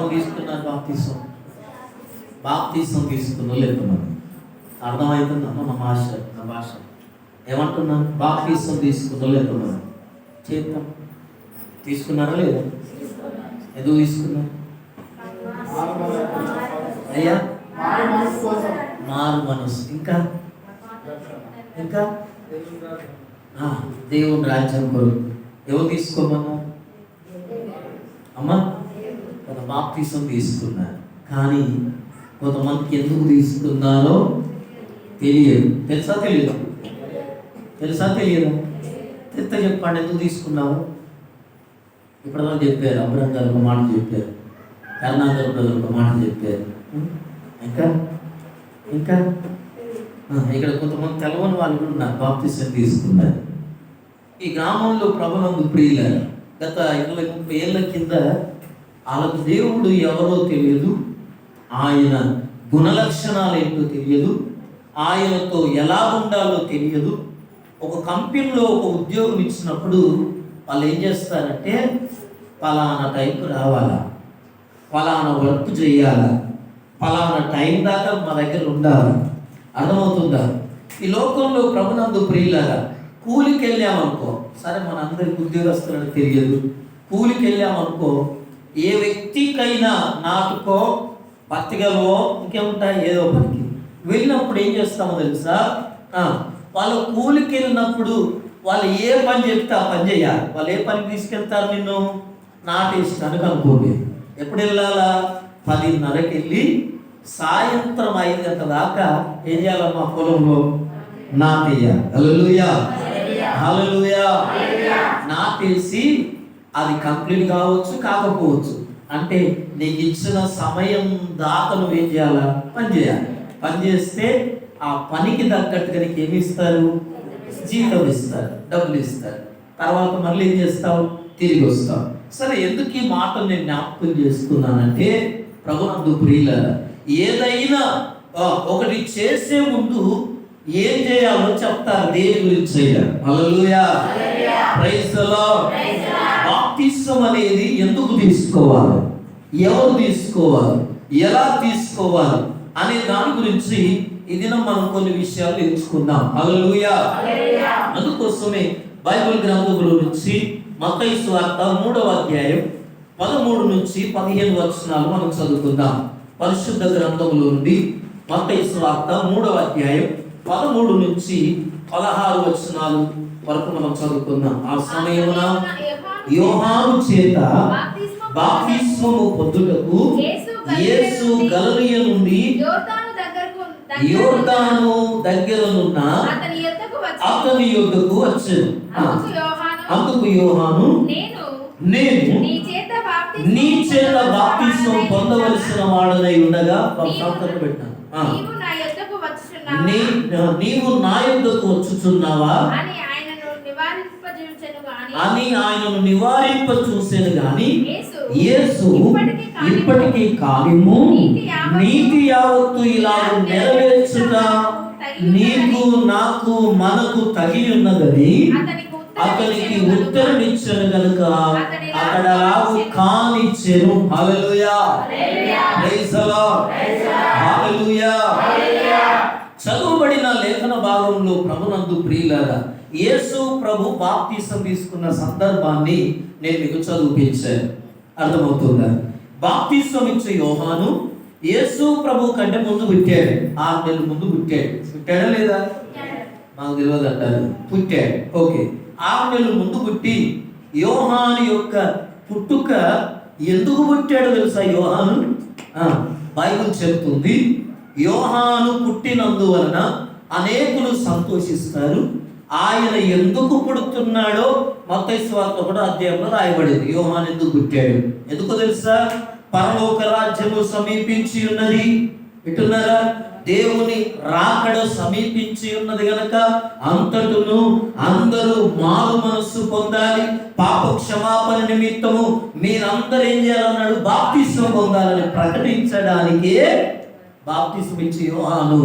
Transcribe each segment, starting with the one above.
ఎవరు తీసుకున్నారు baptism? Baptism తీసుకున్న లేదు మనం. అర్థమవుతుందమ్మా? నా భాష ఏమంటున్నాను? బాప్తీసం తీసుకున్న లేదు మనం. చేద్దాం. తీసుకున్నారా లేదా? ఎందుకు తీసుకున్నారు అయ్యా? మారు మనసు. ఇంకా ఇంకా దేవుని రాజ్యం కొరకు. ఎవరు తీసుకోమన్నా? అమ్మా కొంత బాప్తీసం తీసుకున్నారు, కానీ కొంతమందికి ఎందుకు తీసుకున్నారో తెలియదు. తెలుసా తెలియదు? చెప్పండి, ఎందుకు తీసుకున్నావు? ఇప్పటిదాకా చెప్పారు. అబ్రహం గారు ఒక మాట చెప్పారు, కరుణాకర్ బ్రదర్ ఒక మాట చెప్పారు. ఇంకా ఇక్కడ కొంతమంది తెలవని వాళ్ళు కూడా ఉన్నారు, బాప్తీసం తీసుకున్నారు. ఈ గ్రామంలో ప్రభునందు ప్రియులారా, గత 20-30 ఏళ్ళ కింద వాళ్ళకు దేవుడు ఎవరో తెలియదు, ఆయన గుణలక్షణాలు ఏంటో తెలియదు, ఆయనతో ఎలా ఉండాలో తెలియదు. ఒక కంపెనీలో ఒక ఉద్యోగం ఇచ్చినప్పుడు వాళ్ళు ఏం చేస్తారంటే, పలానా టైంకు రావాలా, పలానా వర్క్ చేయాలా, పలానా టైం దాకా మా దగ్గర ఉండాలి. అర్థమవుతుందా? ఈ లోకంలో ప్రభునందు ప్రియులారా, కూలికి వెళ్ళామనుకో, సరే మన అందరికి ఉద్యోగస్తులకు తెలియదు, కూలికి వెళ్ళామనుకో, ఏ వ్యక్తికైనా నాటుకో పత్తికలో ఇంకేముంటాయి ఏదో పనికి వెళ్ళినప్పుడు ఏం చేస్తామో తెలుసా? వాళ్ళు కూలికి వెళ్ళినప్పుడు వాళ్ళు ఏ పని చెప్తే ఆ పని చేయాలి. వాళ్ళు ఏ పనికి తీసుకెళ్తారు? నిన్ను నాటేసినానికి అనుకోండి. ఎప్పుడు వెళ్ళాలా? 10:30కి వెళ్ళి సాయంత్రం 5 గంటల దాకా ఏం చేయాలమ్మా? పొలంలో నాటేయాలి. హల్లెలూయా, హల్లెలూయా. నాటేసి అది కంప్లీట్ కావచ్చు, కాకపోవచ్చు. అంటే నీకు ఇచ్చిన సమయం దాకా నువ్వేం చేయాలా? పని చేయాలి. పని చేస్తే ఆ పనికి తగ్గట్టుగా నీకు ఏమి ఇస్తారు? జీతం ఇస్తారు, డబ్బులు ఇస్తారు. తర్వాత మళ్ళీ ఏం చేస్తావు? తిరిగి వస్తావు. సరే, ఎందుకు ఈ మాటలు నేను జ్ఞాపకం చేస్తున్నానంటే, ప్రభునందు ప్రియులారా, ఏదైనా ఒకటి చేసే ముందు ఏం చేయాలో చెప్తారు, దేని గురించి చేయాలి. హల్లెలూయా, ప్రైజ్ ది లార్డ్. బాప్తిసం అనేది ఎందుకు తీసుకోవాలి, ఎవరు తీసుకోవాలి, ఎలా తీసుకోవాలి అనే దాని గురించి ఈ దినం మనం కొన్ని విషయాలు ఎంచుకుందాం. హల్లెలూయా. అందుకోసమే బైబిల్ గ్రంథంలో నుంచి మత్తయి సువార్త 3వ అధ్యాయం 13 నుంచి 15 వచనాలు మనం చదువుకుందాం. పరిశుద్ధ గ్రంథంలో నుండి మత్తయి సువార్త 3వ అధ్యాయం 13 నుంచి 16 వచనాలు వరకు మనం చదువుకుందాం. ఆ సమయమున యోహాను చేత బాప్తిస్మము పొందుటకు యేసు గలిలయ నుండి యోర్దాను దగ్గరనున్న అతని యొద్దకు వచ్చెను. అందుకు యోహాను, నేను నీ చేత బాప్తిస్మం పొందవలసిన వాడనై ఉండగా పెట్టాను, నీవు నా యొద్దకు వచ్చుచున్నావా అని ఆయనను నివారింప చూసెను. గాని యేసు, ఇప్పటికీ కార్యము నీతి యావత్తు ఇలా నెరవేర్చుట నీకు నాకు మనకు తగి ఉన్నదని అతనికి ఉత్తరమిచ్చను గనుక అతడు కానిచ్చెను. హల్లెలూయా, ప్రైజ్ ది లార్డ్, హల్లెలూయా. చదువుబడిన లేఖన భాగంలో ప్రభునందు ప్రియులారా, యేసు ప్రభు బాప్తిసం తీసుకున్న సందర్భాన్ని నేను మీకు చదివించాను. అర్థమవుతుందా? బాప్తిసం ఇచ్చే యోహాను యేసు ప్రభు కంటే ముందు పుట్టాడు. 6 నెలల ముందు పుట్టాడు. పుట్టాడా లేదా? మాకు తెలియదు అంటారు. పుట్టాడు. ఓకే, 6 నెలల ముందు పుట్టి యోహాను యొక్క పుట్టుక ఎందుకు పుట్టాడో తెలుసా? యోహాను బైబిల్ చెప్తుంది, యోహాను పుట్టినందువలన అనేకులు సంతోషిస్తారు. ఆయన ఎందుకు పుడుతున్నాడో మత్తయి సువార్త 1వ అధ్యాయంలో రాయబడింది. యోహాను ఎందుకు పుట్టాడు? ఎందుకో తెలుసా? పరలోక రాజ్యము సమీపించి ఉన్నది. వింటున్నారా? దేవుని రాకడ సమీపించి ఉన్నది గనక అంతటును అందరూ మారు మనస్సు పొందాలి. పాప క్షమాపణ నిమిత్తము మీరందరూ ఏం చేయాలన్నాడు? బాప్తిసం పొందాలని ప్రకటించడానికే బాప్తిసం ఇచ్చి యోహాను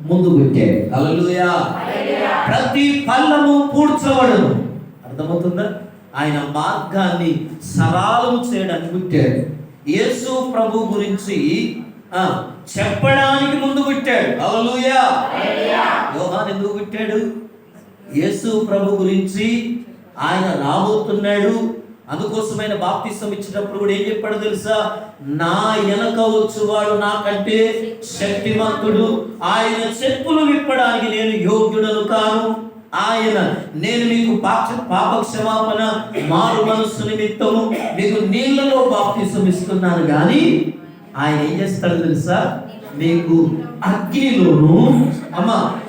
ముందు పెట్టాడు. హల్లెలూయా. ప్రతి పల్లము పూడ్చబడును. అర్థమవుతుందా? ఆయన మార్గాన్ని సరళం చేయడానికి పుట్టాడు. యేసు ప్రభు గురించి చెప్పడానికి ముందు పుట్టాడు. హల్లెలూయా. యోహాను ఎందుకు పుట్టాడు? యేసు ప్రభు గురించి ఆయన రాబోతున్నాడు, అందుకోసమైన బాప్తిసం ఇచ్చినప్పుడు కూడా ఏం చెప్పాడు తెలుసా? నా వెనక వచ్చువాడు నాకంటే శక్తిమంతుడు, ఆయన చెప్పులు విప్పడానికి నేను యోగ్యుడను కాను. నేను మీకు పాప క్షమాపణ, మారు మనస్సు నిమిత్తము మీకు నీళ్లలో బాప్తిసం ఇస్తున్నాను, కానీ ఆయన ఏం చేస్తాడు తెలుసా? మీకు అగ్నిలోను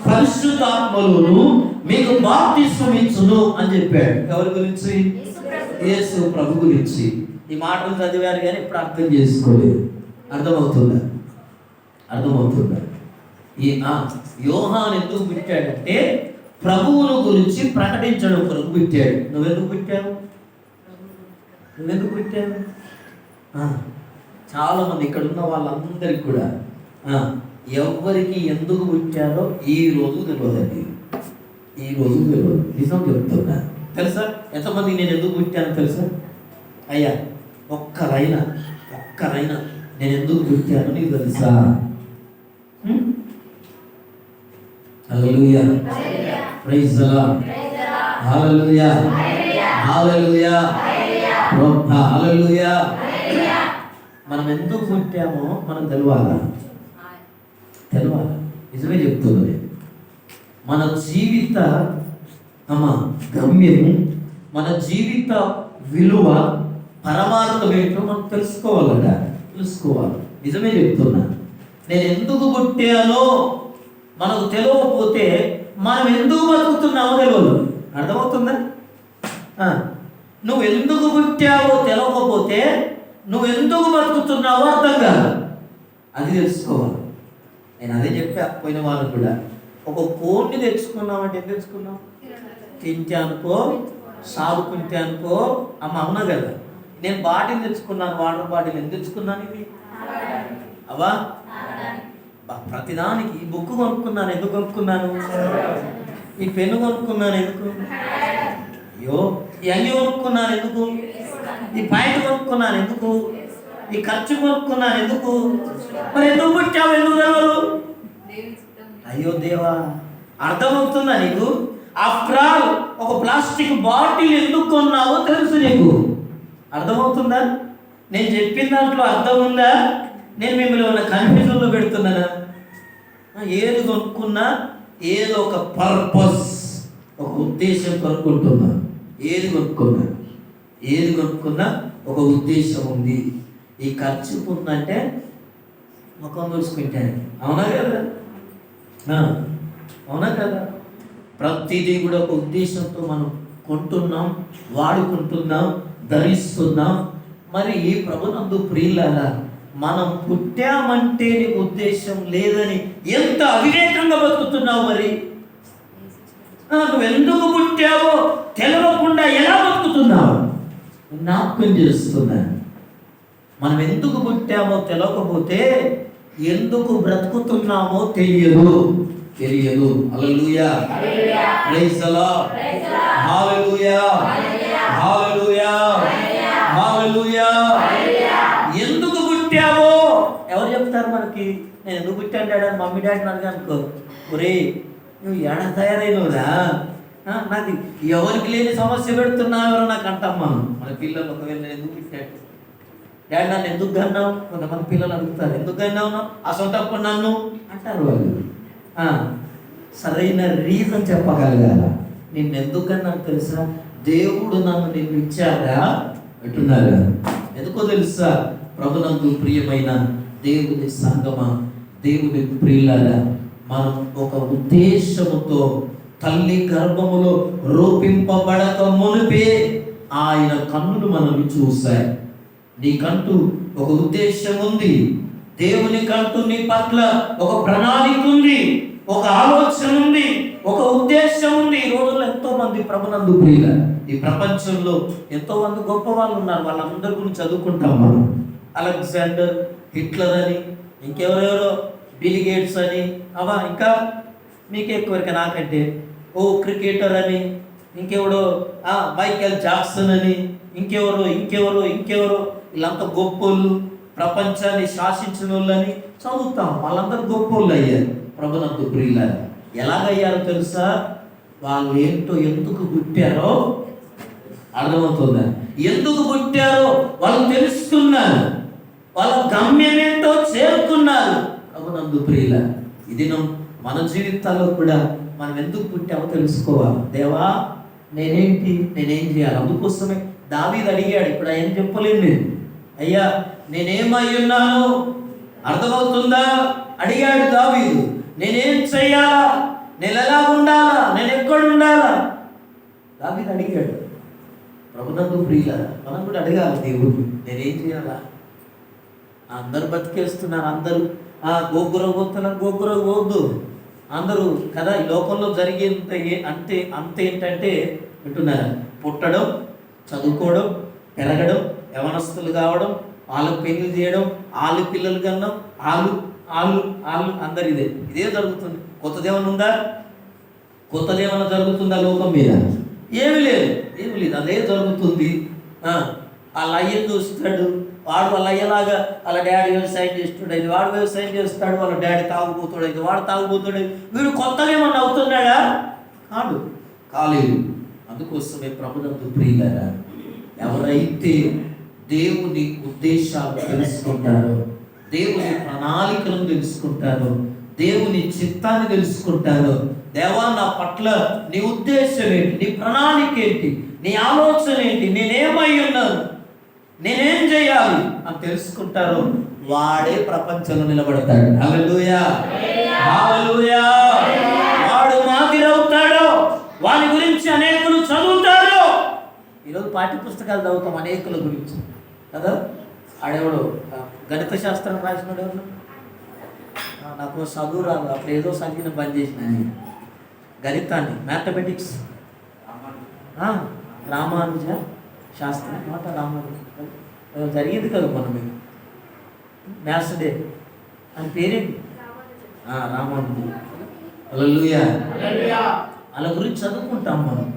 పరిశుద్ధాత్మలోను మీకు బాప్తిసం ఇచ్చును అని చెప్పాడు. ఎవరి గురించి? యేసు ప్రభు గురించి. ఈ మాటలు చదివారు కానీ ఇప్పుడు అర్థం చేసుకోలేదు. అర్థమవుతుందా? ఈ యోహాను ఎందుకు పుట్టాడంటే ప్రభువును గురించి ప్రకటించడం కొరకు పుట్టాడు. నువ్వెందుకు పుట్టావు? చాలా మంది ఇక్కడ ఉన్న వాళ్ళందరికీ కూడా ఎవరికి ఎందుకు పుట్టారో ఈ రోజు తెలియదండి. నిజం చెప్తున్నా. తెలుసా ఎంతమంది నేను ఎందుకు పుట్టాను తెలుసా? అయ్యా ఒక్కరైనా నేను ఎందుకు పుట్టాను నీకు తెలుసా? హల్లెలూయా, ప్రైజ్ ది లార్డ్, హల్లెలూయా, హల్లెలూయా, హల్లెలూయా. మనం ఎందుకు పుట్టామో మనం తెలవాలా? నిజమే చెప్తుంది. మన జీవిత గమ్యము, మన జీవిత విలువ, పరమార్థం ఏంటో మనం తెలుసుకోవాలి. నిజమే చెప్తున్నా. నేను ఎందుకు పుట్టానో మనకు తెలియకపోతే మనం ఎందుకు బతుకుతున్నామో తెలియదు. అర్థమవుతుందా? నువ్వు ఎందుకు పుట్టావో తెలియకపోతే నువ్వు ఎందుకు బతుకుతున్నావో అర్థం కాదు. అది తెలుసుకోవాలి. నేను అదే చెప్పా పోయిన వాళ్ళు కూడా. ఒక కోడిని తెచ్చుకున్నామంటే ఎందుకు తెచ్చుకున్నాం? తింటే అనుకో, సాగుకుంటే అనుకో, అవునా కదా. నేను బాటిల్ తెచ్చుకున్నాను, వాటర్ బాటిల్ ఎందుకు తెచ్చుకున్నాను? ఇది అవా ప్రతిదానికి. ఈ బుక్ కొనుక్కున్నాను, ఎందుకు కొనుక్కున్నాను? ఈ పెన్ను కొనుక్కున్నాను, ఎందుకు? అయ్యో ఈ అంగి కొనుక్కున్నాను, ఎందుకు? ఈ పాయింట్ కొనుక్కున్నాను, ఎందుకు? ఈ ఖర్చు కొనుక్కున్నాను, ఎందుకు? మరి ఎందుకు పుట్టావు? ఎందుకు తెలవదు? అయ్యో దేవా, అర్థమవుతుందా నీకు? ఆఫ్టర్ ఆల్ ఒక ప్లాస్టిక్ బాటిల్ ఎందుకు కొన్నావో తెలుసు నీకు. అర్థమవుతుందా? నేను చెప్పిన దాంట్లో అర్థం ఉందా? నేను మిమ్మల్ని ఉన్న కన్ఫ్యూజన్లో పెడుతున్నానా? ఏది కొనుక్కున్నా ఏదో ఒక పర్పస్, ఒక ఉద్దేశం కొనుక్కుంటున్నా. ఏది కొనుక్కున్నా ఒక ఉద్దేశం ఉంది. ఈ ఖర్చు ఉందంటే ముఖం చూసుకుంటానికి. అవునా కదా? ప్రతిదీ కూడా ఒక ఉద్దేశంతో మనం కొంటున్నాం, వాడుకుంటున్నాం, ధరిస్తున్నాం. మరి ఈ ప్రభునందు ప్రియులారా, మనం పుట్టామంటే నీకు ఉద్దేశం లేదని ఎంత అవివేకంగా బతుకుతున్నావు. మరి నువ్వు ఎందుకు పుట్టావో తెలవకుండా ఎలా బతుకుతున్నావు? జ్ఞాపకం చేస్తున్నాను. మనం ఎందుకు పుట్టామో తెలవకపోతే ఎందుకు బ్రతుకుతున్నామో తెలియదు. హల్లెలూయా, ప్రైజ్ ది లార్డ్, హల్లెలూయా, హల్లెలూయా, హల్లెలూయా. ఎందుకు పుట్టావో ఎవరు చెప్తారు మనకి? నేను ఎందుకు పుట్టాను డాడీ అని మమ్మీ డాడీ నాకు అనుకో, ఒరే నువ్వు ఎడ తయారైనవురా, నాకు ఎవరికి లేని సమస్య పెడుతున్నావో నాకు అంటాం మనం. మన పిల్లలు ఒకవేళ నేను ఎందుకు పుట్టాడు డాడీ నన్ను ఎందుకు కన్నావు? కొంతమంది పిల్లలు అడుగుతారు, ఎందుకు కన్నావు అసొంటప్పుడు నన్ను అంటారు వాళ్ళు. సరైన రీజన్ చెప్పగలగాల. నిన్ను ఎందుకు కన్నాను తెలుసా? దేవుడు నన్ను నిన్ను ఇచ్చాడా అంటున్నారు. ఎందుకో తెలుసా? ప్రభునందు ప్రియమైన దేవుని సంగమా, దేవుని ప్రియులారా, మనం ఒక ఉద్దేశముతో తల్లి గర్భములో రూపింపబడక మునిపే ఆయన కన్నులు మనల్ని చూశాయి. నీకంటూ ఒక ఉద్దేశం ఉంది. దేవునికంటూ నీ పట్ల ఒక ప్రణాళిక ఉంది, ఒక ఆలోచన ఉంది, ఒక ఉద్దేశం ఉంది. ఈ రోజుల్లో ఎంతో మంది ప్రభునందు ప్రియుల ఈ ప్రపంచంలో ఎంతో మంది గొప్ప వాళ్ళు ఉన్నారు. వాళ్ళందరి గురించి చదువుకుంటాం మనం. అలెగ్జాండర్, హిట్లర్ అని, ఇంకెవరెవరో, బిల్ గేట్స్ అని, ఇంకా మీకే ఎక్కువరికి నాకంటే క్రికెటర్ అని, ఇంకెవడో మైకేల్ జాక్సన్ అని, ఇంకెవరో వీళ్ళంతా గొప్పోళ్ళు, ప్రపంచాన్ని శాసించిన వాళ్ళని చదువుతాం. వాళ్ళందరూ గొప్పోళ్ళు అయ్యారు. ప్రభునందు ప్రియులారా, ఎలాగయ్యారో తెలుసా? వాళ్ళు ఏంటో ఎందుకు పుట్టారో అర్థమవుతుందా? ఎందుకు పుట్టారో వాళ్ళు తెలుసుకున్నారు. వాళ్ళ గమ్యం ఏంటో చేరుకున్నారు. ప్రభునందు ప్రియులారా, ఇది మన జీవితాల్లో కూడా మనం ఎందుకు పుట్టామో తెలుసుకోవాలి. దేవా నేనేం చేయాలి? అందుకోసమే దావీదు అడిగాడు. ఇప్పుడు ఆయన చెప్పలేదు, నేను అయ్యా నేనేమై ఉన్నాను అర్థమవుతుందా అడిగాడు దావీదు. నేనేం చెయ్యాలా? నేను ఎలా ఉండాలా? నేను ఎక్కడ ఉండాలా? దావీదు అడిగాడు. ప్రభునందు ప్రియులారా, మనం కూడా అడగాలి దేవుడు, నేనేం చేయాలా? అందరూ బతికేస్తున్నారు. అందరూ గోగుర పోతున్నారు, గోగుర పోద్దు అందరూ కదా. ఈ లోకంలో జరిగేంత అంతేంటంటే వింటున్నారా? పుట్టడం, చదువుకోవడం, పెరగడం, యవనస్తులు కావడం, వాళ్ళకు పెళ్లి చేయడం, వాళ్ళు పిల్లలు కన్నాం, వాళ్ళు అందరు ఇదే జరుగుతుంది. కొత్తదేమన్నా ఉందా? కొత్తదేమన్నా జరుగుతుందా లోకం మీద? ఏమి లేదు, అదే జరుగుతుంది. వాళ్ళ అయ్యని చూస్తాడు, వాడు వాళ్ళ అయ్యలాగా వాళ్ళ డాడీ వ్యవసాయం చేస్తున్నాడు, వాడు వ్యవసాయం చేస్తాడు, వాళ్ళ డాడీ తాగుపోతాడు, అయితే వాడు తాగుపోతాడు. వీడు కొత్తగా ఏమన్నా అవుతున్నాడా? కాలేదు. అందుకోసమే ప్రభునందు ప్రియులారా, ఎవరైతే దేవుని ఉద్దేశాలు తెలుసుకుంటారో, దేవుని ప్రణాళికలను తెలుసుకుంటారో, దేవుని చిత్తాన్ని తెలుసుకుంటారో, దేవా నా పట్ల నీ ఉద్దేశం ఏంటి, నీ ప్రణాళిక ఏంటి, నీ ఆలోచన ఏంటి, నేనేమై ఉన్నాను, నేనేం చేయాలి అని తెలుసుకుంటారో, వాడే ప్రపంచంలో నిలబడతాడు. హల్లెలూయా, హల్లెలూయా. వాడు మాదిరవుతాడు. వాని గురించి అనేకులు చదువుతారు. ఈరోజు పాఠ్య పుస్తకాలు చదువుతాం అనేకుల గురించి కదా. ఆడెవడు గణిత శాస్త్రం రాసినాడు ఎవరు? నాకు చదువు రాదు, అప్పుడు ఏదో చదివిన బంద్ చేసిన గణితాన్ని, మ్యాథమెటిక్స్. రామానుజ శాస్త్రం మాట రామానుజ జరిగింది కదా మనం మ్యాథ్స్ డే. అని పేరేంటి? రామానుజ. హల్లెలూయా. వాళ్ళ గురించి చదువుకుంటాం మనం.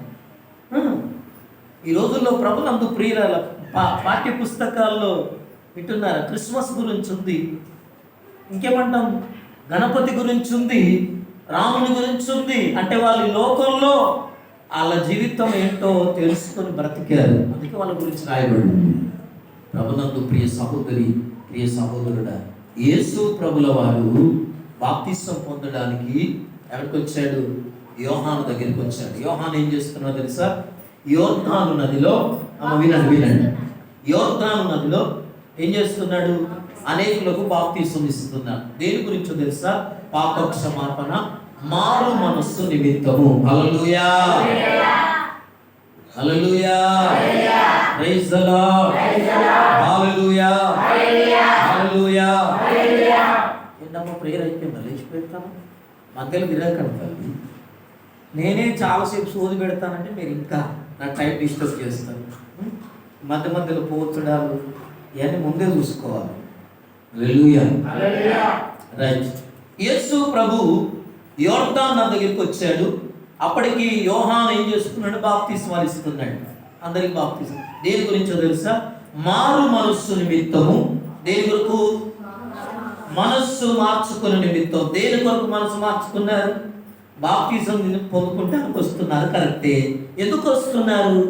ఈ రోజుల్లో ప్రభునందు ప్రియుల పాఠ్య పుస్తకాల్లో వింటున్నారా? క్రిస్మస్ గురించి ఉంది, ఇంకేమంటాం, గణపతి గురించి ఉంది, రాముని గురించి ఉంది. అంటే వాళ్ళ లోకంలో వాళ్ళ జీవితం ఏంటో తెలుసుకొని బ్రతికారు, అందుకే వాళ్ళ గురించి రాయబడింది. ప్రభునందు ప్రియ సహోదరి, ప్రియ సహోదరుడా, యేసు ప్రభుల వారు బాప్తిసం పొందడానికి ఎక్కడికి వచ్చాడు? యోహాను దగ్గరికి వచ్చాడు. యోహాను ఏం చేస్తున్నాడో తెలుసా? యోర్దాను నదిలో వినండి, యోర్దాను నదిలో ఏం చేస్తున్నాడు? అనేకులకు బాప్తిసం ఇస్తున్నాడు. దేని గురించో తెలుసా? పాప క్షమాపణ, మారు మనస్సు నిమిత్తము. హల్లెలూయా, హల్లెలూయా, ప్రైజ్ ది లార్డ్, హల్లెలూయా, హల్లెలూయా. ఏంటమ్మా ప్రేయర్ అయిపోయిందా? లేచి పెడతాను మధ్యలో విరగకండి తల్లి. నేనే చాలాసేపు సోది పెడతానంటే మీరు ఇంకా నా టైం డిస్టర్బ్ చేస్తాను. మధ్యలో పోర్చడాలు ఇవన్నీ ముందే చూసుకోవాలి. హల్లెలూయా, రైట్. యేసు ప్రభు యోర్దాను నది దగ్గరికి వచ్చాడు. అప్పటికి యోహాను ఏం చేస్తున్నాడు? బాప్తిస్మాలు ఇస్తున్నాడు అందరికి. బాప్తిస్మం దేని గురించో తెలుసా? మారు మనస్సు నిమిత్తము. దేని కొరకు? మనస్సు మార్చుకునే నిమిత్తం. దేని కొరకు మనసు మార్చుకున్నారు? బాప్తిజం పొందుకుంటానికి వస్తున్నారు, కరెక్టే. ఎందుకు వస్తున్నారు?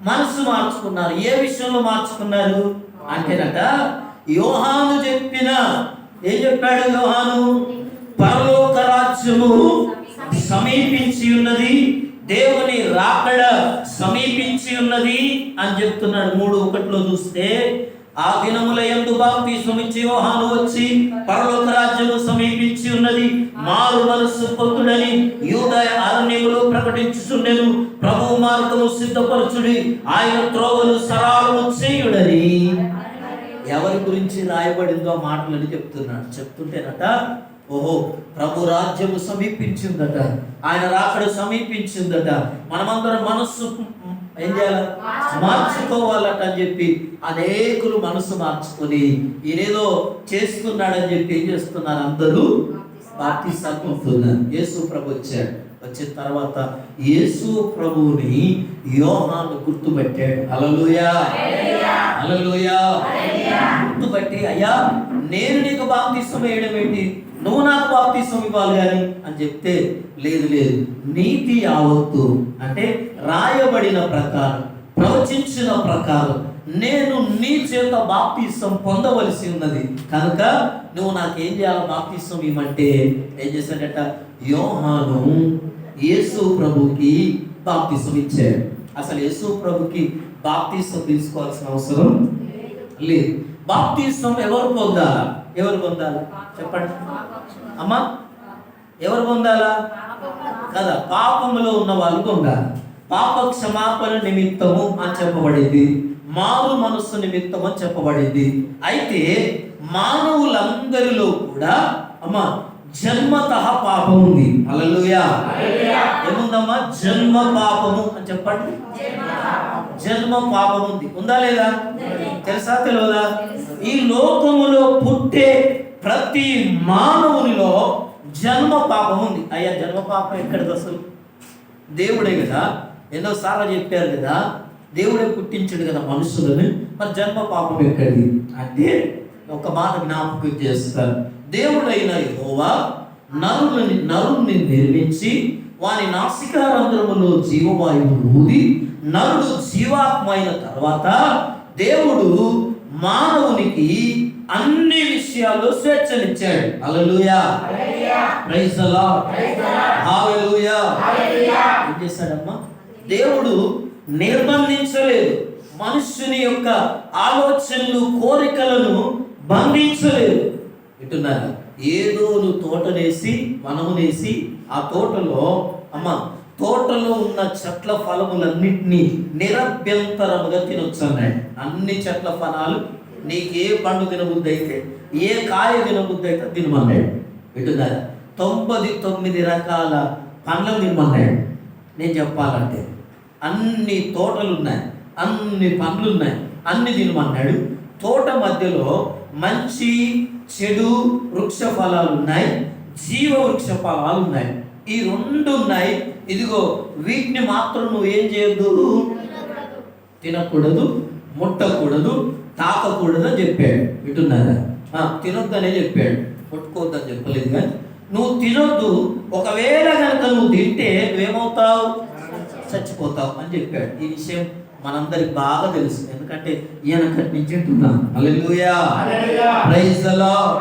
మనసు మార్చుకున్నారు. ఏ విషయంలో మార్చుకున్నారు అంటేనట, యోహాను ఏం చెప్పాడు యోహాను? పరలోక రాజ్యము సమీపించి ఉన్నది, దేవుని రాకడ సమీపించి ఉన్నది అని చెప్తున్నాడు. 3:1 చూస్తే, ఆ దినముల యందు బాప్తిస్మం ఇచ్చి యోహాను వచ్చి పరలోక రాజ్యము సమీపించి ఉన్నది, మారు మనస్సు పొందుడని యూదయ అరణ్యములో ప్రకటించుచుండెను. ప్రభు మార్గము సిద్ధపరచుడి, ఆయన త్రోవలు సరళము చేయుడని. ఎవరి గురించి రాయబడిందో మాటలని చెప్తుంటేనట, ఓహో ప్రభు రాజ్యము సమీపించిందట, ఆయన రాకడ సమీపించిందట, మనమందరం మనస్సు ఏం చేయాలి? మార్చుకోవాలట అని చెప్పి అనేకులు మనసు మార్చుకొని ఈయనేదో చేస్తున్నాడని చెప్పి ఏం చేస్తున్నారు? అందరూ బాప్తిసాలు పొందుతున్నారు. యేసు ప్రభు వచ్చాడు. వచ్చిన తర్వాత యేసు ప్రభువుని యోహాను గుర్తుపెట్టాడు. హల్లెలూయా, హల్లెలూయా. గుర్తుపట్టి, అయ్యా నేను నీకు బాప్తిస్మం వేయడం ఏంటి, నువ్వు నాకు బాప్తిస్మం ఇవ్వాలి కానీ అని చెప్తే, లేదు లేదు, నీతి యావత్తు అంటే రాయబడిన ప్రకారం, ప్రవచించిన ప్రకారం నేను నీ చేత బాప్తిస్మం పొందవలసి ఉన్నది కనుక నువ్వు నాకేం చేయాలి, బాప్తిస్మం ఇవ్వమంటే ఏం చేశాడట, యోహాను యేసు ప్రభుకి బాప్తిస్మం ఇచ్చాడు. అసలు యేసు ప్రభుకి బాప్తిస్మం తీసుకోవాల్సిన అవసరం లేదు. బాప్తిస్మం ఎవరు పొందాలా, ఎవరు పొందాలా చెప్పండి అమ్మా, ఎవరు పొందాలా కదా, పాపములో ఉన్న వాళ్ళు పొందాలి. పాప క్షమాపణ నిమిత్తము అని చెప్పబడింది, మారు మనస్సు నిమిత్తం అని చెప్పబడింది. అయితే మానవులందరిలో కూడా అమ్మా జన్మతః పాపం ఉంది. హల్లెలూయా. ఏముందమ్మా, జన్మ పాపము అని చెప్పండి. జన్మ పాపం ఉంది, ఉందా లేదా, తెలుసా తెలియదా? ఈ లోకములో పుట్టే ప్రతి మానవునిలో జన్మ పాపం ఉంది. అయ్యా జన్మ పాపం ఎక్కడిది అసలు? దేవుడే కదా, ఎన్నోసార్లు చెప్పారు కదా, దేవుడే పుట్టించాడు కదా మనుషులని, మరి జన్మ పాపం ఎక్కడిది అంటే ఒక మాట జ్ఞాపకం చేస్తారు. దేవుడైన యెహోవా నరుని నిర్మించి వాని నాసికారంధ్రములో జీవవాయువు ఊది నరుడు జీవాత్మ అయిన తర్వాత దేవుడు మానవునికి అన్ని విషయాల్లో స్వేచ్ఛనిచ్చాడు. హల్లెలూయా, ప్రైజ్ ది లార్డ్, హల్లెలూయా. ఏం చేశాడమ్మా, దేవుడు నిర్బంధించలేదు, మనుష్యుని యొక్క ఆలోచనలు కోరికలను బంధించలేదు. వింటున్నారా? ఏదో నువ్వు తోటనేసి వనమునేసి ఆ తోటలో తోటలో ఉన్న చెట్ల ఫలములన్నింటినీ నిరభ్యంతరముగా తినొచ్చు అన్నాడు. అన్ని చెట్ల ఫలాలు నీకు ఏ పండు తినబుద్ధి అయితే, ఏ కాయ తినబుద్ధి అయితే తినమన్నాడు. వింటున్నారా? 99 రకాల పండ్లను తినమన్నాడు. నేను చెప్పాలంటే అన్ని తోటలు ఉన్నాయి, అన్ని పండ్లు ఉన్నాయి, అన్ని తినమన్నాడు. తోట మధ్యలో మంచి చెడు వృక్ష ఫలాలు ఉన్నాయి, జీవ వృక్ష ఫలాలు ఉన్నాయి. ఈ రెండు ఉన్నాయి. ఇదిగో వీటిని మాత్రం నువ్వు ఏం చేయొద్దు, తినకూడదు, ముట్టకూడదు, తాకకూడదు అని చెప్పాడు. వింటున్నారా? తినొద్దనే చెప్పాడు, ముట్టుకోవద్దని చెప్పలేదు. కానీ నువ్వు తినొద్దు, ఒకవేళ కనుక నువ్వు తింటే నువ్వేమవుతావు, చచ్చిపోతావు అని చెప్పాడు. ఈ విషయం మనందరికి బాగా తెలుసు, ఎందుకంటే ఈయనకటి నుంచి వింటున్నాం. హల్లెలూయా, ప్రైజ్ ది లార్డ్.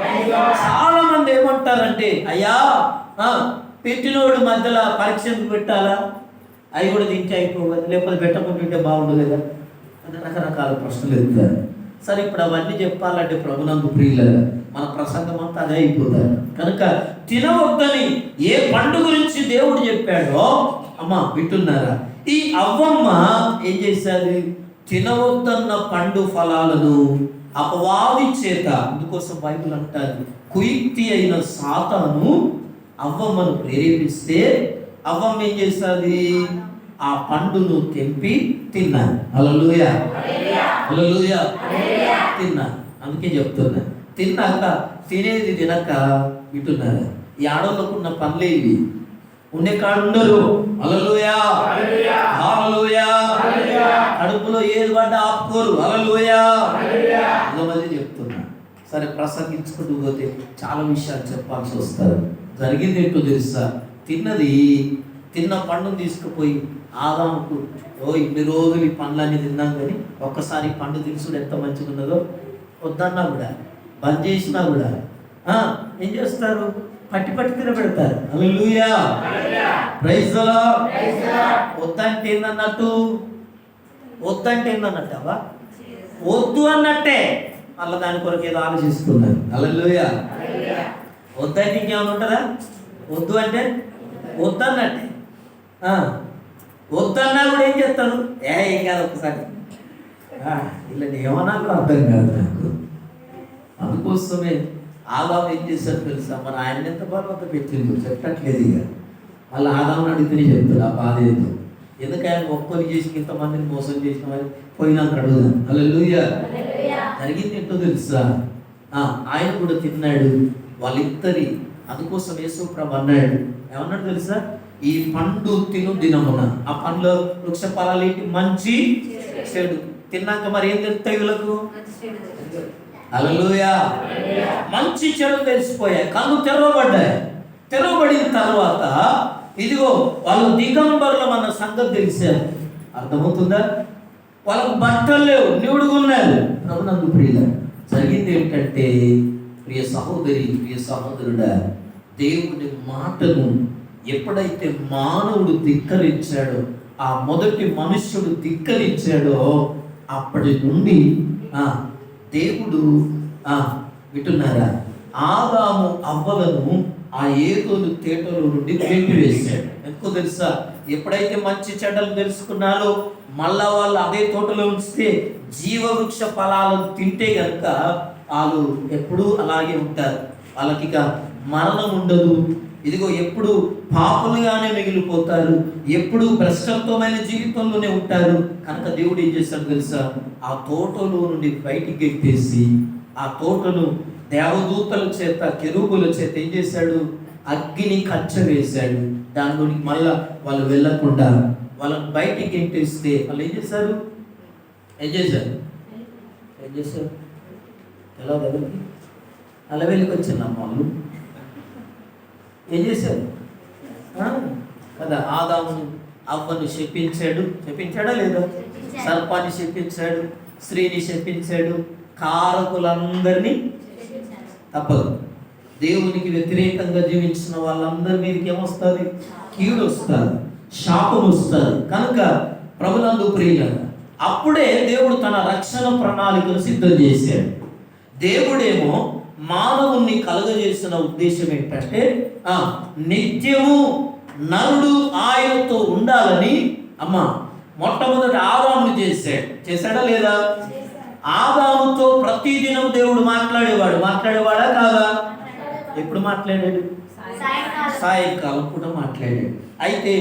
చాలా మంది ఏమంటారంటే, అయ్యా పెట్టినోడు మధ్యలో పరీక్ష ఎందుకు పెట్టాలా, అవి కూడా తింటే అయిపోవాలి, లేకపోతే పెట్టకుండా తింటే బాగుండదు కదా అని రకరకాల ప్రశ్నలు ఎత్తారు. సరే, ఇప్పుడు అవన్నీ చెప్పాలంటే ప్రభునందు ప్రియులారా మన ప్రసంగం అంతా అదే అయిపోతారు. కనుక తినవద్దని ఏ పండు గురించి దేవుడు చెప్పాడో వింటున్నారా, ఈ అవ్వమ్మ ఏం చేశారు, తినవద్దన్న పండు ఫలాలను అపవాది చేత, అందుకోసం బైబిల్ అంటారు కుయుక్తి అయిన సాతాను అవ్వమ్మను ప్రేరేపిస్తే అవ్వమ్మ ఏం చేస్తుంది, ఆ పండును తెంపి తిన్నాను. హల్లెలూయా, హల్లెలూయా, తిన్నాను. అందుకే చెప్తున్నా, తిన్నాక తినేది తినక వింటున్నారా, ఈ ఆడోళ్ళకు ఉన్న పనులే ఇవి, ఉండే కాడు ఉండరు. హల్లెలూయా, హల్లెలూయా. కడుపులో ఏది పడ్డా ఆపుకోరు. హల్లెలూయా, మళ్ళీ చెప్తున్నా. సరే, ప్రసంగించుకుంటూ పోతే చాలా విషయాలు చెప్పాల్సి వస్తారు. జరిగింది ఏంటో తెలుసా, తిన్న పండును తీసుకుపోయి ఆదాముకు, ఇన్ని రోజులు ఈ పండ్లన్నీ తిన్నాం కానీ ఒక్కసారి పండు తెలుసుడు ఎంత మంచిగా ఉన్నదో, వద్దన్నా కూడా బంద్ చేసినా కూడా ఏం చేస్తారు, పట్టి తినబెడతారు. హల్లెలూయా, ప్రైజ్ ది లార్డ్. వద్దంటే ఏందన్నట్టు, వద్దంటే ఏందన్నట్టవా, వద్దు అన్నట్టే. మళ్ళీ దాని కొరకు ఏదో ఆలోచిస్తున్నారు. హల్లెలూయా, వద్దంటే ఇంకేమైనా ఉంటుందా, వద్దు అంటే వద్దన్నట్టే. వద్దన్నా కూడా ఏం చేస్తారు, ఏం కాదు ఒకసారి ఇలా ఏమన్నా అర్థం కాదు నాకు. అందుకోసమే ఆదాము ఏం చేశారు తెలుసా, మన ఆయన ఎంత బలవంత పెట్టిందో చెప్పట్లేదు. ఇక మళ్ళీ ఆదాముని అడిగితేనే చెప్తాడు ఆ బాధ ఏదో. ఎందుకు ఆయన ఒక్కరు చేసి ఇంతమందిని మోసం చేసిన వారి పోయినాక అడుగుదాం. హల్లెలూయా. జరిగింది ఏంటో తెలుసా, ఆయన కూడా తిన్నాడు వాళ్ళిద్దరి. అందుకోసం యేసు ప్రభు అన్నాడు, ఏమన్నాడు తెలుసా, ఈ పండు తిను దినమున, ఆ పండ్ల వృక్ష ఫలాలు ఏంటి, మంచి చెడు తిన్నాక మరి ఏం తెలుస్తాయి వీళ్ళకు? హల్లెలూయా. మంచి చెడు తెలిసిపోయాయి, కళ్ళు తెరవబడ్డాయి. తెరవబడిన తర్వాత ఇదిగో వాళ్ళు దిగంబరులు మన సంగతి తెలిసారు. అర్థమవుతుందా? వాళ్ళకు బట్టలు లేవు, నివుడుగా ఉన్నారు. ప్రభునందు ప్రియులారా, జరిగింది ఏంటంటే, ప్రియ సహోదరి, ప్రియ సహోదరుడా, దేవుని మాటను ఎప్పుడైతే మానవుడు ధిక్కరించాడో, ఆ మొదటి మనుష్యుడు ధిక్కరించాడో, అప్పటి నుండి దేవుడు వింటున్నారా, ఆదాము అవ్వలను ఆ ఏదోలు తేటలో నుండి పెట్టివేశాడు. ఎందుకో తెలుసా? ఎప్పుడైతే మంచి చెడ్డలు తెలుసుకున్నారో మళ్ళా వాళ్ళు అదే తోటలో ఉంచితే జీవవృక్ష ఫలాలను తింటే కనుక వాళ్ళు ఎప్పుడూ అలాగే ఉంటారు. వాళ్ళకి ఇక మరణం ఉండదు. ఇదిగో ఎప్పుడు పాపులుగానే మిగిలిపోతారు, ఎప్పుడు భ్రష్టత్వమైన జీవితంలోనే ఉంటారు. కనుక దేవుడు ఏం చేశాడు తెలుసా? ఆ తోటలో నుండి బయటికి ఎత్తేసి ఆ తోటను దేవదూతల చేత, కెరూబుల చేత ఏం చేశాడు? అగ్గిని కంచె వేశాడు. దానిలోనికి మళ్ళా వాళ్ళు వెళ్ళకుండా వాళ్ళని బయటికి ఎత్తేస్తే వాళ్ళు ఏం చేశారు? ఎలా దగ్గరికి అలా వెళ్ళికి వచ్చిందమ్మ వాళ్ళు ఏం చేశారు కదా? ఆదామును అవ్వను చెప్పించాడా లేదా? సర్పాన్ని చెప్పించాడు, స్త్రీని చెప్పించాడు, కారకులందరినీ. తప్పదు. దేవునికి వ్యతిరేకంగా జీవించిన వాళ్ళందరి మీదకి ఏమొస్తుంది? కీడు వస్తుంది, శాపం వస్తుంది. కనుక ప్రభునందు ప్రియులారా, అప్పుడే దేవుడు తన రక్షణ ప్రణాళికను సిద్ధం చేశాడు. దేవుడేమో మానవుణ్ణి కలుగజేసిన ఉద్దేశం ఏంటంటే, నిత్యము నరుడు ఆయనతో ఉండాలని మొట్టమొదటి ఆదాముని చేశాడా లేదా? ఆదాముతో ప్రతిదినం దేవుడు మాట్లాడేవాడా కాదా? ఎప్పుడు మాట్లాడాడు? సాయంకాలం కూడా మాట్లాడాడు. అయితే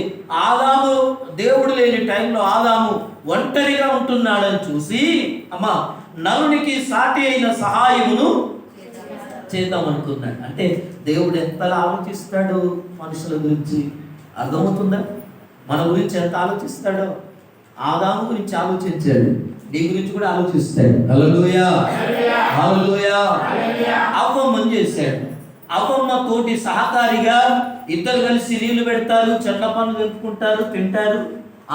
ఆదాము దేవుడు లేని టైంలో ఆదాము ఒంటరిగా ఉంటున్నాడని చూసి నరునికి సాటి అయిన సహాయమును చేద్దాం అనుకున్నాడు. అంటే దేవుడు ఎంతలా ఆలోచిస్తాడు మనుషుల గురించి. అర్థమవుతుందా? మన గురించి ఎంత ఆలోచిస్తాడో. ఆదాము గురించి ఆలోచించాడు, నీ గురించి కూడా ఆలోచిస్తాడు. హల్లెలూయా, హల్లెలూయా. అవ్వమ్మని చేశాడు. అవ్వమ్మ తోటి సహకారిగా ఇద్దరు కలిసి నీళ్లు పెడతారు, చెట్ల పనులు తెంపుకుంటారు, తింటారు,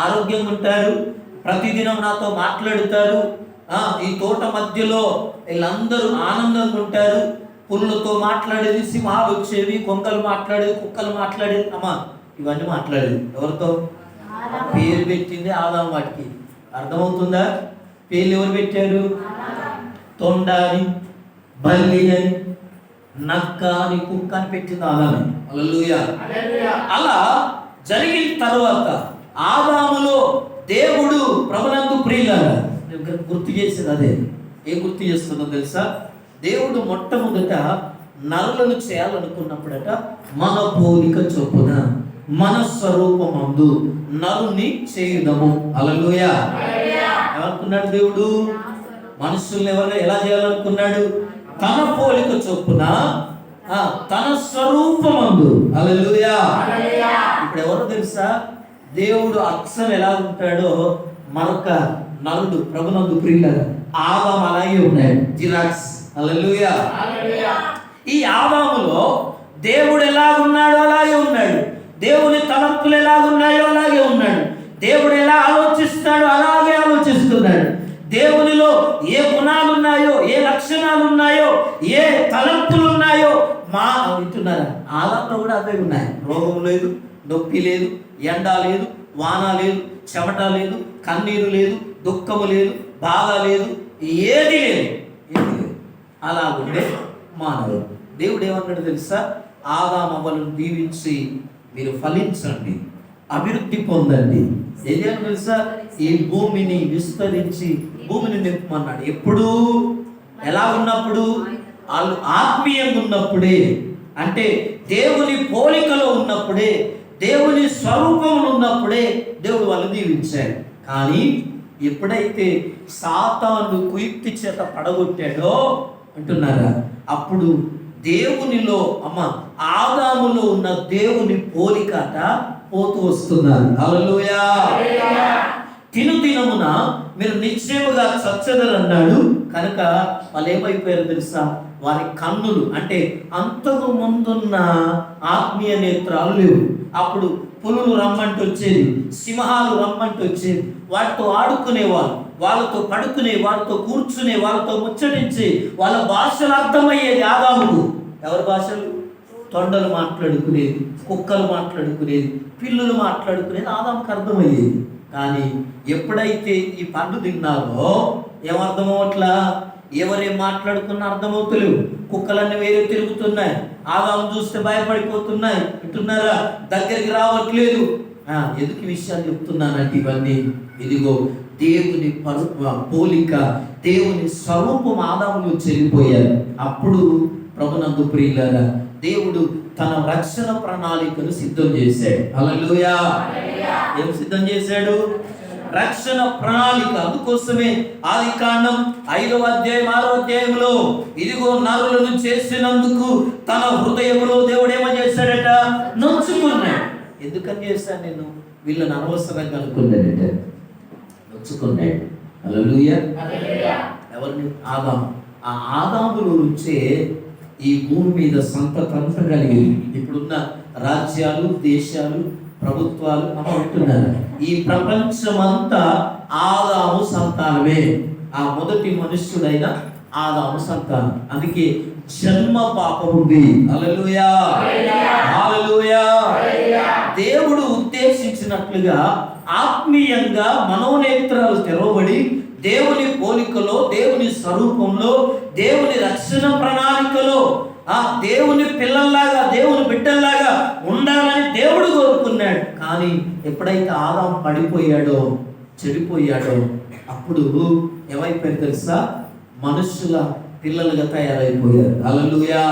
ఆరోగ్యంగా ఉంటారు, ప్రతిదినం నాతో మాట్లాడుతారు. ఈ తోట మధ్యలో వీళ్ళందరూ ఆనందంగా ఉంటారు. పురులతో మాట్లాడేది, సింహాలు వచ్చేవి, కొంగలు మాట్లాడేది, కుక్కలు మాట్లాడేది. ఇవన్నీ మాట్లాడేది ఎవరితో? పేరు పెట్టింది ఆదాము వాటికి. అర్థమవుతుందా? పేర్లు ఎవరు పెట్టారు? తొండ అని, బల్లి అని, నక్క అని, కుక్క అని పెట్టింది ఆదాము. హల్లెలూయా. అలా జరిగిన తర్వాత ఆదాములో దేవుడు ప్రభునందు ప్రియులారా గుర్తు చేసేది అదే. ఏం గుర్తు చేస్తుందో తెలుసా? దేవుడు మొట్టమొదట నరులను చేయాలనుకున్నప్పుడట మన పోలిక చొప్పున మన స్వరూపమందు నరుని చేయుదము. హల్లెలూయా. ఏమనుకున్నాడు దేవుడు? మనుషుల్ని ఎలా చేయాలనుకున్నాడు? తన పోలిక చొప్పున తన స్వరూపమందు. హల్లెలూయా. ఇప్పుడు ఎవరో తెలుసా? దేవుడు అక్షరం ఎలా ఉంటాడో మరొక నరుడు ప్రభునందు ప్రియులారా ఆదాము అలాగే ఉన్నాడు, జిరాక్స్. హల్లెలూయా. ఈ ఆదాములో దేవుడు ఎలా ఉన్నాడో అలాగే ఉన్నాడు. దేవుని తలంపులు ఎలాగున్నాయో అలాగే ఉన్నాడు. దేవుడు ఎలా ఆలోచిస్తాడో అలాగే ఆలోచిస్తున్నాడు. దేవునిలో ఏ గుణాలు ఉన్నాయో, ఏ లక్షణాలు ఉన్నాయో, ఏ తలంపులు ఉన్నాయో వింటున్నారా? ఆదాములో కూడా అవే ఉన్నాయి. రోగం లేదు, నొప్పి లేదు, ఎండ లేదు, వాన లేదు, చెమట లేదు, కన్నీరు లేదు, దుఃఖము లేదు, బాధ లేదు, ఏది లేదు. అలాగుండే మానవుడు. దేవుడు ఏమన్నాడు తెలుసా? ఆదాము అవ్వలను దీవించి మీరు ఫలించండి, అభివృద్ధి పొందండి. ఏం చేయాలి తెలుసా? ఈ భూమిని విస్తరించి భూమిని నింపమన్నాడు. ఎప్పుడు? ఎలా ఉన్నప్పుడు? వాళ్ళు ఆత్మీయంగా ఉన్నప్పుడే. అంటే దేవుని పోలికలో ఉన్నప్పుడే, దేవుని స్వరూపంలో ఉన్నప్పుడే దేవుడు వాళ్ళు దీవించాడు. కానీ ఎప్పుడైతే సాతాను కుయుక్తి చేత పడగొట్టాడో అంటున్నారా, అప్పుడు దేవునిలో ఆదాములో ఉన్న దేవుని పోలికట పోతూ వస్తున్నారు. హల్లెలూయా. దినమున మీరు నిశ్చయముగా చచ్చదరన్నాడు. కనుక వాళ్ళు ఏమైపోయారు తెలుసా? వారి కన్నులు అంటే అంతకు ముందున్న ఆత్మీయ నేత్రాలు లేవు. అప్పుడు పులులు రమ్మంటూ వచ్చేది, సింహాలు రమ్మంటూ వచ్చేది, వాటితో ఆడుకునేవాళ్ళు, వాళ్ళతో పడుకునే, వాళ్ళతో కూర్చునే, వాళ్ళతో ముచ్చటించి వాళ్ళ భాషలు అర్థమయ్యేది ఆదాముకు. ఎవరి భాషలు? తొండలు మాట్లాడుకునేది, కుక్కలు మాట్లాడుకునేది, పిల్లులు మాట్లాడుకునేది ఆదాముకు అర్థమయ్యేది. కానీ ఎప్పుడైతే ఈ పండు తిన్నారో ఏమర్థమవట్లా? ఎవరేం మాట్లాడుకున్నా అర్థమవుతలేవు. కుక్కలన్నీ వేరే తిరుగుతున్నాయి, ఆదాము చూస్తే భయపడిపోతున్నాయి, వింటున్నారా? దగ్గరికి రావట్లేదు. ఎందుకు ఈ విషయాలు చెప్తున్నానంటే ఇవన్నీ ఇదిగో దేవుని పోలిక, దేవుని స్వరూపం ఆదాములు చెల్లిపోయారు. అప్పుడు ప్రభునందు ప్రియులారా, దేవుడు తన రక్షణ ప్రణాళికను సిద్ధం చేశాడు. హల్లెలూయా! ఏం సిద్ధం చేశాడు? రక్షణ ప్రణాళిక. అందుకోసమే ఆదికాండం 5వ అధ్యాయం 6వ అధ్యాయంలో ఇదిగో నరులను చేసినందుకు తన హృదయంలో దేవుడు ఏమో చేశాడట? నొచ్చుకున్నాడు. ఎందుకని చేశాను నేను? వీళ్ళని అనవసరంగా అనుకున్నాడట, నొచ్చుకున్నాడు. హల్లెలూయా! ఎవరిని? ఆదాము. ఆ ఆదాములో నుంచే ఈ భూమి మీద సంతతంతా కలిగింది. ఇప్పుడున్న రాజ్యాలు, దేశాలు, ప్రభుత్వాలు అంటున్నారు. ఈ ప్రపంచమంతా ఆదాము సంతానమే. ఆ మొదటి మనుష్యుడైన ఆదాము సంతానం. అందుకే జన్మ పాపం ఉంది. హల్లెలూయా! హల్లెలూయా! దేవుడు ఉద్దేశించినట్లుగా ఆత్మీయంగా మనోనేత్రాలు తెరవబడి దేవుని పోలికలో, దేవుని స్వరూపంలో, దేవుని రక్షణ ప్రణాళికలో దేవుని పిల్లల్లాగా, దేవుని బిడ్డల్లాగా ఉండాలని దేవుడు కోరుకున్నాడు. కానీ ఎప్పుడైతే ఆదాము పడిపోయాడో, చెడిపోయాడో, అప్పుడు ఏమైపోయారు తెలుసా? మనుషుల పిల్లలుగా తయారైపోయారు. హల్లెలూయా!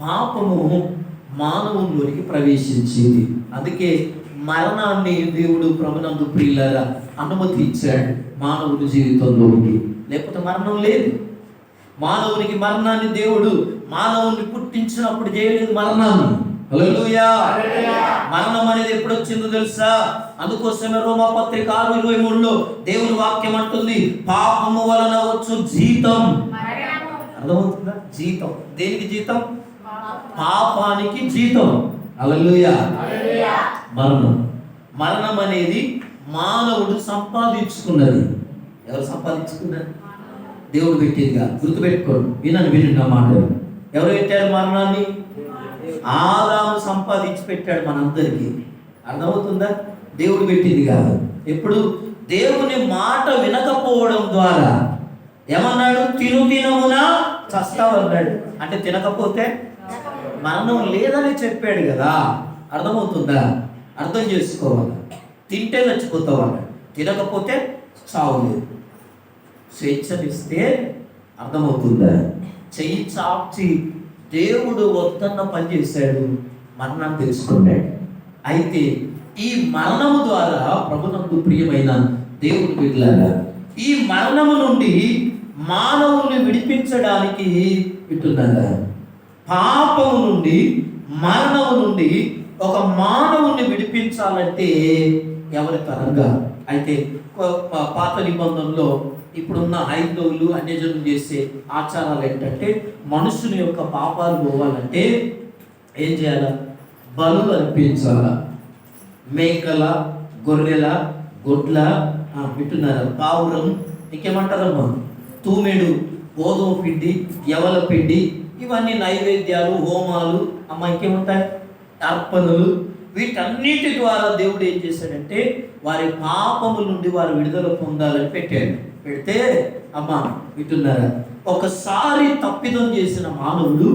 పాపము మానవుల్లోనికి ప్రవేశించింది. అందుకే మరణాన్ని దేవుడు ప్రభునందు ప్రియులారా అనుమతి ఇచ్చాడు మానవుని జీవితంలోకి. లేకపోతే మరణం లేదు. మానవునికి మరణాన్ని దేవుడు మానవుని పుట్టించినప్పుడు చేయలేదు మరణాన్ని. హల్లెలూయా! మరణం అనేది ఎప్పుడు వచ్చిందో తెలుసా? అందుకోసమే రోమాపత్రిక 6:23లో దేవుని వాక్యం అంటుంది, పాపము వలన వచ్చు జీతం. అర్థమవుతుందా? జీతం. దేనికి జీతం? పాపానికి జీతం. హల్లెలూయా! మరణం. మరణం అనేది మానవుడు సంపాదించుకున్నది. ఎవరు సంపాదించుకున్నారు? దేవుడు పెట్టేదిగా. గుర్తుపెట్టుకోండి, వినండి నా మాటలు. ఎవరు పెట్టారు మరణాన్ని? ఆదాము సంపాదించి పెట్టాడు మనందరికీ. అర్థమవుతుందా? దేవుడు పెట్టింది కాదు. ఎప్పుడు? దేవుని మాట వినకపోవడం ద్వారా. ఏమన్నాడు? తినుదినమున చస్తావన్నాడు. అంటే తినకపోతే మరణం లేదని చెప్పాడు కదా. అర్థమవుతుందా? అర్థం చేసుకోవాలి. తింటే చచ్చిపోతావు అన్నాడు, తినకపోతే చావు లేదు. స్వేచ్ఛనిస్తే అర్థమవుతుందా? చెయ్యి చాచి దేవుడు వద్దన్న పని చేశాడు, మరణాన్ని తెలుసుకున్నాడు. అయితే ఈ మరణము ద్వారా ప్రభునందు ప్రియమైన దేవుని బిడ్డలారా, ఈ మరణము నుండి మానవుని విడిపించడానికి వింటున్నారా? పాపము నుండి, మరణము నుండి ఒక మానవుని విడిపించాలంటే ఎవరి తరంగా? అయితే పాత నిబంధనలో ఇప్పుడున్న హైందవులు, అన్యజనులు చేసే ఆచారాలు ఏంటంటే, మనుషుని యొక్క పాపాలు పోవాలంటే ఏం చేయాల? బలు అర్పించాల. మేకల, గొర్రెల, గొడ్ల, వింటున్నారా? పావురం, ఇంకేమంటారమ్మా? తూమెడు, గోధుమ పిండి, యవల పిండి, ఇవన్నీ నైవేద్యాలు, హోమాలు, ఇంకేముంటాయి? అర్పణలు. వీటన్నిటి ద్వారా దేవుడు ఏం చేశాడంటే వారి పాపముల నుండి వారు విడుదల పొందాలని పెట్టాడు. పెడితే వింటున్నారా? ఒకసారి తప్పిదం చేసిన మానవుడు,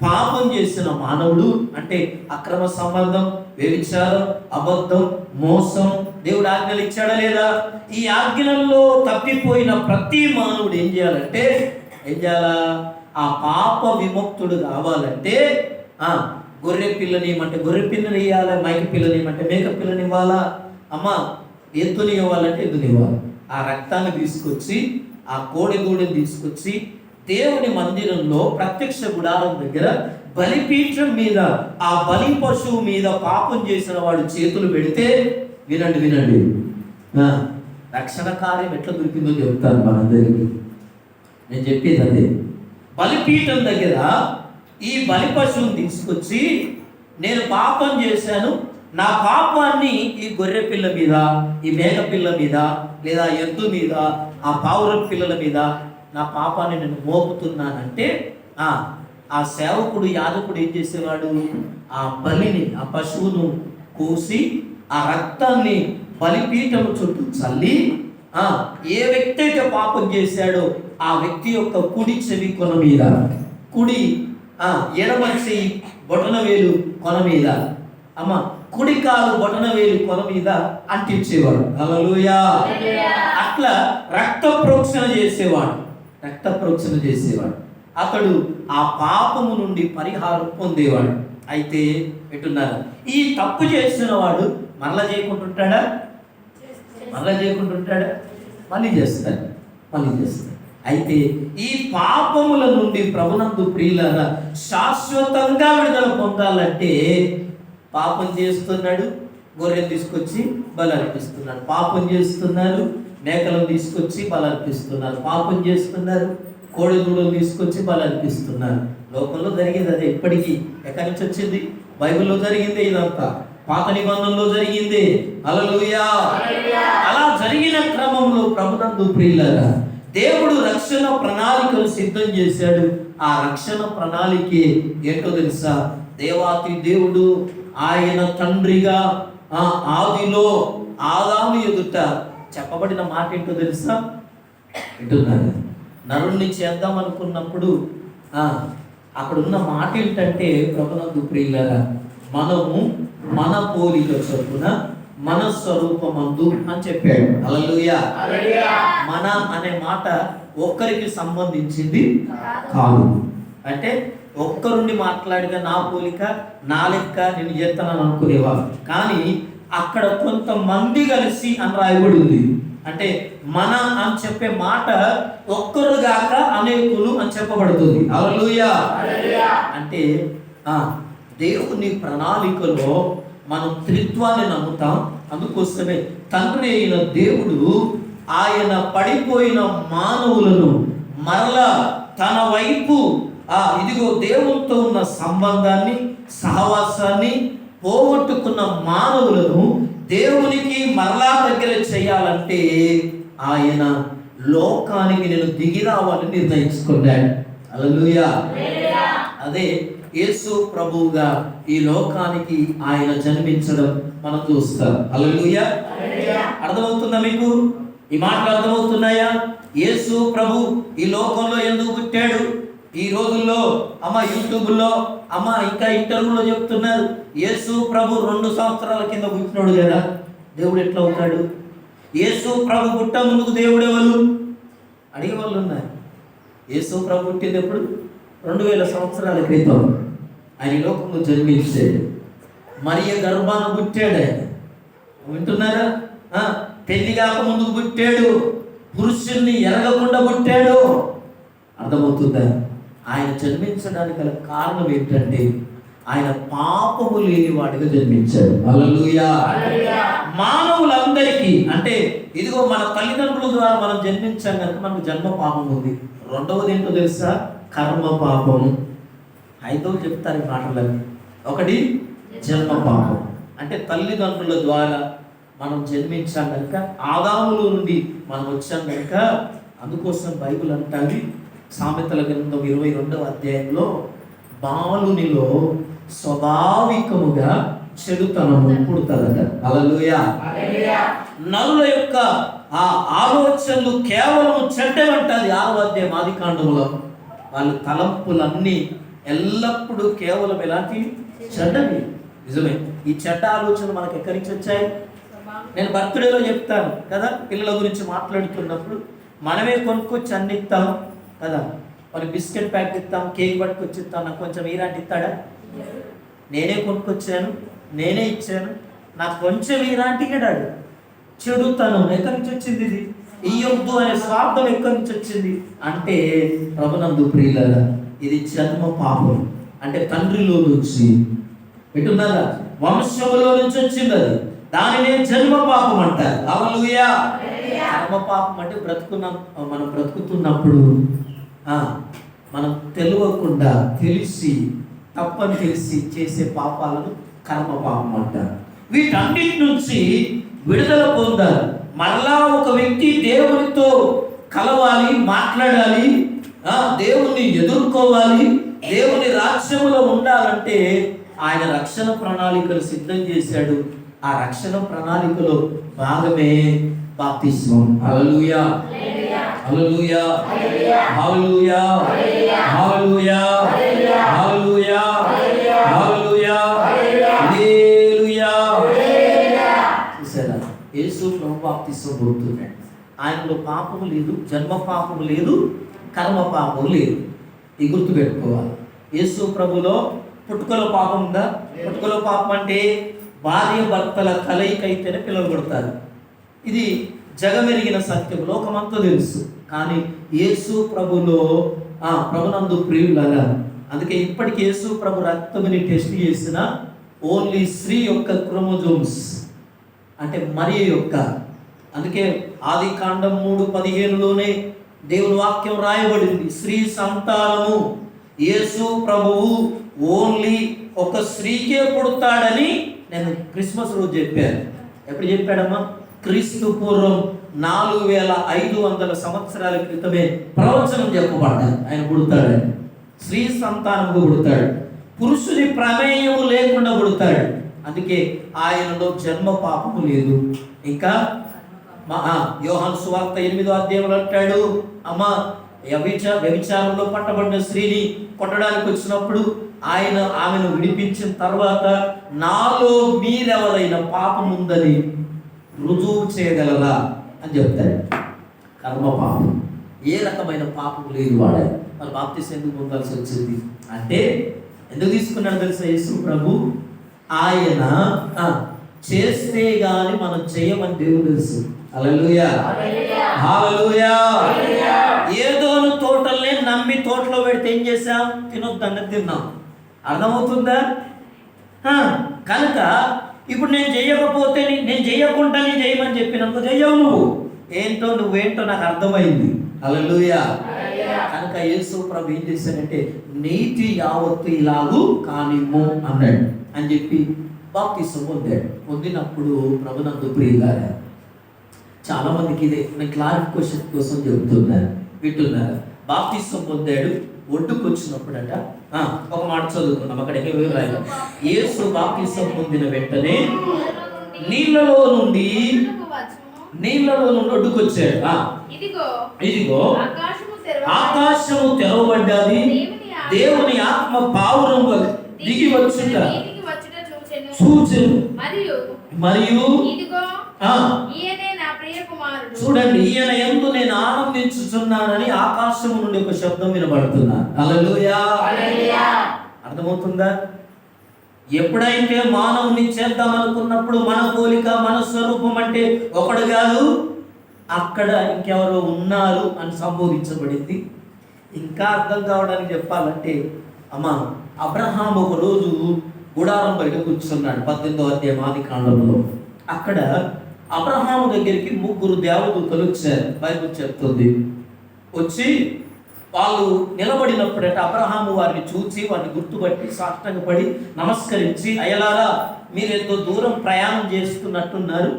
పాపం చేసిన మానవుడు, అంటే అక్రమ సంబంధం, వ్యభిచారం, అబద్ధం, మోసం, దేవుడు ఆజ్ఞలు ఇచ్చాడా లేదా? ఈ ఆజ్ఞలలో తప్పిపోయిన ప్రతి మానవుడు ఏం చేయాలంటే, ఏం చేయాలా? ఆ పాప విముక్తుడు కావాలంటే గొర్రె పిల్లని ఇవ్వమంటే గొర్రె పిల్లని ఇవ్వాలి, మైక పిల్లని ఇవ్వమంటే మేక పిల్లని ఇవ్వాలా? ఎద్దుని ఇవ్వాలంటే ఎద్దుని ఇవ్వాలి. ఆ రక్తాన్ని తీసుకొచ్చి, ఆ కోడి దూడని తీసుకొచ్చి దేవుని మందిరంలో ప్రత్యక్ష గుడారం దగ్గర బలిపీఠం మీద ఆ బలి పశువు మీద పాపం చేసిన వాడు చేతులు పెడితే, వినండి రక్షణ కార్యం ఎట్లా దొరికిందో చెప్తాను మనందరికీ. నేను చెప్పేది అదే. బలిపీఠం దగ్గర ఈ బలి పశువుని తీసుకొచ్చి, నేను పాపం చేశాను, నా పాపాన్ని ఈ గొర్రె పిల్ల మీద, ఈ మేక పిల్ల మీద, లేదా ఎద్దు మీద, ఆ పావురం పిల్లల మీద నా పాపాన్ని నేను మోపుతున్నానంటే ఆ సేవకుడు, యాజకుడు ఏం చేసేవాడు? ఆ బలిని, ఆ పశువును కోసి ఆ రక్తాన్ని బలిపీఠం చుట్టూ చల్లి, ఏ వ్యక్తి అయితే పాపం చేశాడో ఆ వ్యక్తి యొక్క కుడి చెవి కొన మీద, కుడి ఎడమ చెయ్యి బొటన వేలు కొన మీద, కుడి కాలు బొటన వేలు కొన మీద అంటించేవాడు. హల్లెలూయా. అట్లా రక్త ప్రోక్షణ చేసేవాడు. అతడు ఆ పాపము నుండి పరిహారం పొందేవాడు. అయితే ఎటున్నారు? ఈ తప్పు చేసిన వాడు మరలా చేయకుంటుంటాడా? మళ్ళీ చేస్తాడు. అయితే ఈ పాపముల నుండి ప్రభునందు ప్రియులారా శాశ్వతంగా విడుదల పొందాలంటే, పాపం చేస్తున్నాడు, గొర్రెలు తీసుకొచ్చి బలి అర్పిస్తున్నారు. పాపం చేస్తున్నారు, మేకలను తీసుకొచ్చి బలి అర్పిస్తున్నారు. పాపం చేస్తున్నారు, కోడి దూడలు తీసుకొచ్చి బలి అర్పిస్తున్నారు. లోకంలో జరిగింది అదే. ఇప్పటికీ ఎక్కడి నుంచి వచ్చింది? బైబిల్లో జరిగింది ఇదంతా, పాత నిబంధనలో జరిగింది. హల్లెలూయా. అలా జరిగిన క్రమంలో ప్రభునందు ప్రియులారా దేవుడు రక్షణ ప్రణాళికను సిద్ధం చేశాడు. ఆ రక్షణ ప్రణాళికే ఏంటో తెలుసా? దేవాతి దేవుడు ఆయన తండ్రిగా ఆదిలో ఆదాము ఎదుట చెప్పబడిన మాట ఏంటో తెలుసా? వింటున్నారు? నరుణ్ణి చేద్దాం అనుకున్నప్పుడు అక్కడున్న మాట ఏంటంటే, ప్రభునందు ప్రియులారా, మనము మన పోలిక చొప్పున మన స్వరూపమందు అని చెప్పాడు. హల్లెలూయా. మన అనే మాట ఒక్కరికి సంబంధించింది కాదు. అంటే ఒక్కరుండి మాట్లాడిగా నా పోలిక, నా లెక్క నేను చేస్తానని అనుకునేవారు. కానీ అక్కడ కొంతమంది కలిసి అని రాయబడి ఉంది. అంటే మన అని చెప్పే మాట ఒక్కరు గాక అనేకులు అని చెప్పబడుతుంది. హల్లెలూయా. అంటే దేవుని ప్రణాళికలో మనం త్రిత్వాన్ని నమ్ముతాం. అందుకోసమే తండ్రి అయిన దేవుడు ఆయన పడిపోయిన మానవులను మరలా తన వైపు, ఇదిగో దేవునితో ఉన్న సంబంధాన్ని, సహవాసాన్ని పోగొట్టుకున్న మానవులను దేవునికి మరలా దగ్గర చేయాలంటే ఆయన లోకానికి నేను దిగి రావాలని నిర్ణయించుకున్నాడు. హల్లెలూయా. అదే యేసు ప్రభువుగా ఈ లోకానికి ఆయన జన్మించడం మనం చూస్తాం. హల్లెలూయా. అర్థమవుతుందా మీకు? ఈ మాటలు అర్థమవుతున్నాయా? యేసు ప్రభు ఈ లోకంలో ఎందుకు పుట్టాడు? ఈ రోజుల్లో యూట్యూబ్లో ఇంకా ఇంటర్వ్యూలో చెప్తున్నారు, యేసు ప్రభు 2 సంవత్సరాల కింద పుట్టినాడు కదా, దేవుడు ఎట్లా అవుతాడు? యేసు ప్రభు పుట్ట ముందుకు దేవుడు ఎవరు అడిగే వాళ్ళు ఉన్నారు. యేసు ప్రభు పుట్టింది ఎప్పుడు? 2000 సంవత్సరాల క్రితం ఆయన లోకంలో జన్మించాడు. మరియ గర్భాన పుట్టాడు ఆయన. వింటున్నారా? పెళ్లి కాక ముందుకు పుట్టాడు. పురుషుల్ని ఎరగకుండా పుట్టాడు. అర్థమవుతుందా? ఆయన జన్మించడానికి గల కారణం ఏంటంటే ఆయన పాపము లేని వాడిగా జన్మించాడు. హల్లెలూయా. మానవులందరికీ, అంటే ఇదిగో మన తల్లిదండ్రుల ద్వారా మనం జన్మించాం కనుక మనకు జన్మ పాపం ఉంది. రెండవది ఏంటో తెలుసా? కర్మ పాపం. ఐదవ చెప్తారు ఈ మాటలని. ఒకటి జన్మ పాపం, అంటే తల్లిదండ్రుల ద్వారా మనం జన్మించాం కనుక, ఆదాములో నుండి మనం వచ్చాం కనుక. అందుకోసం బైబిల్ అంటుంది సామెతల గ్రంథం 22వ అధ్యాయంలో, బాలునిలో స్వాభావికముగా చెడుతనము పుడతదట. హల్లెలూయా. నరుల యొక్క ఆ ఆలోచనలు కేవలం చెడ్డవంటది. 6వ అధ్యాయం ఆదికాండంలో వాళ్ళ తలంపులన్నీ ఎల్లప్పుడూ కేవలం ఎలాంటి చెడ్డవి. నిజమే. ఈ చెడ్డ ఆలోచన మనకు ఎక్కడి నుంచి వచ్చాయి? నేను బర్త్డేలో చెప్తాను కదా, పిల్లల గురించి మాట్లాడుతున్నప్పుడు మనమే కొనుక్కొచ్చి అన్ని ఇస్తాం కదా. మరి బిస్కెట్ ప్యాకెట్ ఇస్తాం, కేక్ పట్టుకొచ్చి ఇస్తాం, నాకు కొంచెం ఈరాంటి ఇస్తాడా? నేనే కొనుక్కొచ్చాను, నేనే ఇచ్చాను, నాకు కొంచెం ఈరాంటి ఇడాడు. చెడుతనం ఎక్కడి నుంచి వచ్చింది? ఇది ఇయ్యొద్దు అనే స్వార్థం ఎక్కడి నుంచి వచ్చింది అంటే, ప్రభునందు ప్రియులారా, ఇది జన్మ పాపం. అంటే తండ్రిలో నుంచి, వంశములో నుంచి వచ్చింది అది. దానినే జన్మ పాపం అంటారు. హల్లెలూయా. కర్మ పాపం అంటే మనం బ్రతుకుతున్నప్పుడు మనం తెలియకుండా తెలిసి తప్పని తెలిసి చేసే పాపాలను కర్మ పాపం అంటారు. వీటన్నిటి నుంచి విడుదల పొందాలి. మరలా ఒక వ్యక్తి దేవునితో కలవాలి, మాట్లాడాలి, దేవుణ్ణి ఎదుర్కోవాలి, దేవుని రాజ్యములో ఉండాలంటే ఆయన రక్షణ ప్రణాళికలు సిద్ధం చేశాడు. ఆ రక్షణ ప్రణాళికలో భాగమే బాప్తిస్మం. హల్లెలూయా, హల్లెలూయా, హల్లెలూయా, హల్లెలూయా, హల్లెలూయా, హల్లెలూయా, హల్లెలూయా. చూసారా, యేసు ప్రభు బాప్తిస్మం పొందుతున్నాడు. ఆయనలో పాపము లేదు, జన్మ పాపము లేదు, కర్మ పాపము లేదు. ఇది గుర్తుపెట్టుకోవాలి. యేసు ప్రభులో పుట్టుకలో పాపం ఉందా? పుట్టుకలో పాపం అంటే భార్య భర్తల కలయికైతేనే పిల్లలు కొడతారు. ఇది జగమెరిగిన సత్యం, లోకమంతా తెలుసు. కానీ యేసు ప్రభులో ప్రభునందు ప్రియులగా, అందుకే ఇప్పటికి యేసు ప్రభు రక్తముని టెస్ట్ చేసిన ఓన్లీ స్త్రీ యొక్క క్రోమోజోమ్స్ అంటే మరియ యొక్క, అందుకే ఆది కాండం 3:15లోనే దేవుని వాక్యం రాయబడింది, స్త్రీ సంతానము యేసు ప్రభువు ఓన్లీ ఒక స్త్రీకే పుడతాడని నేను క్రిస్మస్ రోజు చెప్పాను. ఎప్పుడు చెప్పాడమ్మా? క్రీస్తు పూర్వం 4500 సంవత్సరాల క్రితమే ప్రవచనం చెప్పబడ్డాడు. ఆయన పుడతాడని, స్త్రీ సంతానము పుడతాడు, పురుషుని ప్రమేయము లేకుండా పుడతాడు. అందుకే ఆయనలో జన్మ పాపము లేదు. ఇంకా యోహాను సువార్త 8వ అధ్యాయంలో అంటాడు, అమ్మ వ్యభిచారంలో పట్టబడిన స్త్రీని కొట్టడానికి వచ్చినప్పుడు ఆయన ఆమెను విడిపించిన తర్వాత నాలో మీరెవరైనా పాపం ఉందని రుజువు చేయగలరా అని చెప్తాడు. కర్మ పాపం, ఏ రకమైన పాపం లేదు వాడే. మరి బాప్తిస్మం ఎందుకు పొందాల్సి వచ్చింది అంటే ఎందుకు తీసుకున్నాడు తెలుసా? యేసు ప్రభు ఆయన చేస్తే గాని మనం చేయమని దేవుడు తెలుసు. హల్లెలూయా, హల్లెలూయా. ఏదోను తోటల్ని నమ్మి తోటలో పెడితే ఏం చేసాం? తినొద్దన్నది తిన్నాం. అర్థమవుతుందా? కనుక ఇప్పుడు నేను చేయకపోతే, నేను చేయకుండా నేను చేయమని చెప్పినందుకు చెయ్యవు. నువ్వేంటో నాకు అర్థమైంది. హల్లెలూయా. కనుక యేసు ప్రభు ఏం చేశాడంటే నీతి యావత్తు ఇలాగూ కానిమ్ము అన్నాడు అని చెప్పి బాప్తిస్మం పొందాడు. పొందినప్పుడు ప్రభునందు ప్రియులారా, చాలా మందికి ఇదే నేను క్లారిఫికేషన్ కోసం చెబుతున్నాను, వింటున్నారు. బాప్తిస్మం పొందాడు, ఒడ్డుకు వచ్చినప్పుడట ఒక మాట చదువుకున్నాం. అక్కడ యేసు బాప్తిస్మం పొందిన వెంటనే నీళ్ళలో నుండి ఒడ్డుకు వచ్చాడు. ఇదిగో ఆకాశము తెరవబడ్డది, దేవుని ఆత్మ పావురంగా దిగి వచ్చుట చూచెను. మరియు చూడండి, ఈయన యందు నేను ఆనందించుచున్నానని ఆకాశము నుండి ఒక శబ్దం వినబడుతున్నా. హల్లెలూయా. అర్థమవుతుందా? ఎప్పుడైతే మానవుని చేద్దాం అనుకున్నప్పుడు మన పోలిక మన స్వరూపం అంటే ఒకడు కాదు, అక్కడ ఇంకెవరో ఉన్నారు అని సంబోధించబడింది. ఇంకా అర్థం కావడానికి చెప్పాలంటే అబ్రహాము ఒక రోజు గుడారం బయట కూర్చున్నాడు. 18వ అధ్యాయం ఆది కాండంలో. అక్కడ అబ్రహాము దగ్గరికి 3 దేవదూతలు వచ్చారు. బైబిల్ చెప్తుంది. వచ్చి వాళ్ళు నిలబడినప్పుడట అబ్రహాము వారిని చూసి వారిని గుర్తుపట్టి సాష్టాంగపడి నమస్కరించి, అయ్యలారా మీరు ఎంతో దూరం ప్రయాణం చేస్తున్నట్టున్నారు,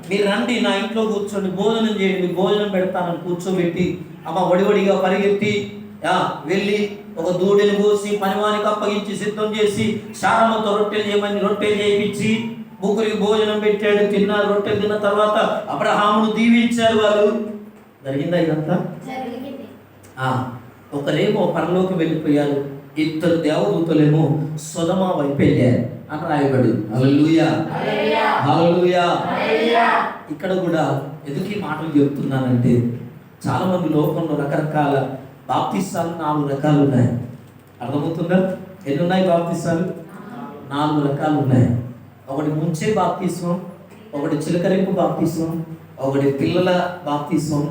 మీరు రండి నా ఇంట్లో కూర్చోండి, భోజనం చేయండి, మీకు భోజనం పెడతానని కూర్చోబెట్టి వడివడిగా పరిగెత్తి వెళ్ళి ఒక దూడెని కోసి పనివానికి అప్పగించి సిద్ధం చేసి సారమ్మతో రొట్టెలు చేయమని రొట్టెలు చేయించి 3 భోజనం పెట్టాడు. తిన్నారు. రొట్టెలు తిన్న తర్వాత అబ్రహామును దీవించారు వాళ్ళు. జరిగిందా ఇదంతా? ఒకరేమో పరలోకి వెళ్ళిపోయారు, 2 దేవదూతలేమో సొదొమ వైపు వెళ్ళారు అని రాయబడింది. హల్లెలూయా, హల్లెలూయా. ఇక్కడ కూడా ఎందుకు ఈ మాటలు చెప్తున్నానంటే చాలా మంది లోకంలో రకరకాల బాప్తిస్మాలు 4 రకాలు ఉన్నాయి. అర్థమవుతుందా? ఎన్ని ఉన్నాయి బాప్తిస్మాలు? 4 రకాలు ఉన్నాయి. ఒకటి ముంచే బాప్తిస్మం, ఒకటి చిలకరింపు బాప్తిస్మం, ఒకటి పిల్లల బాప్తిస్మం.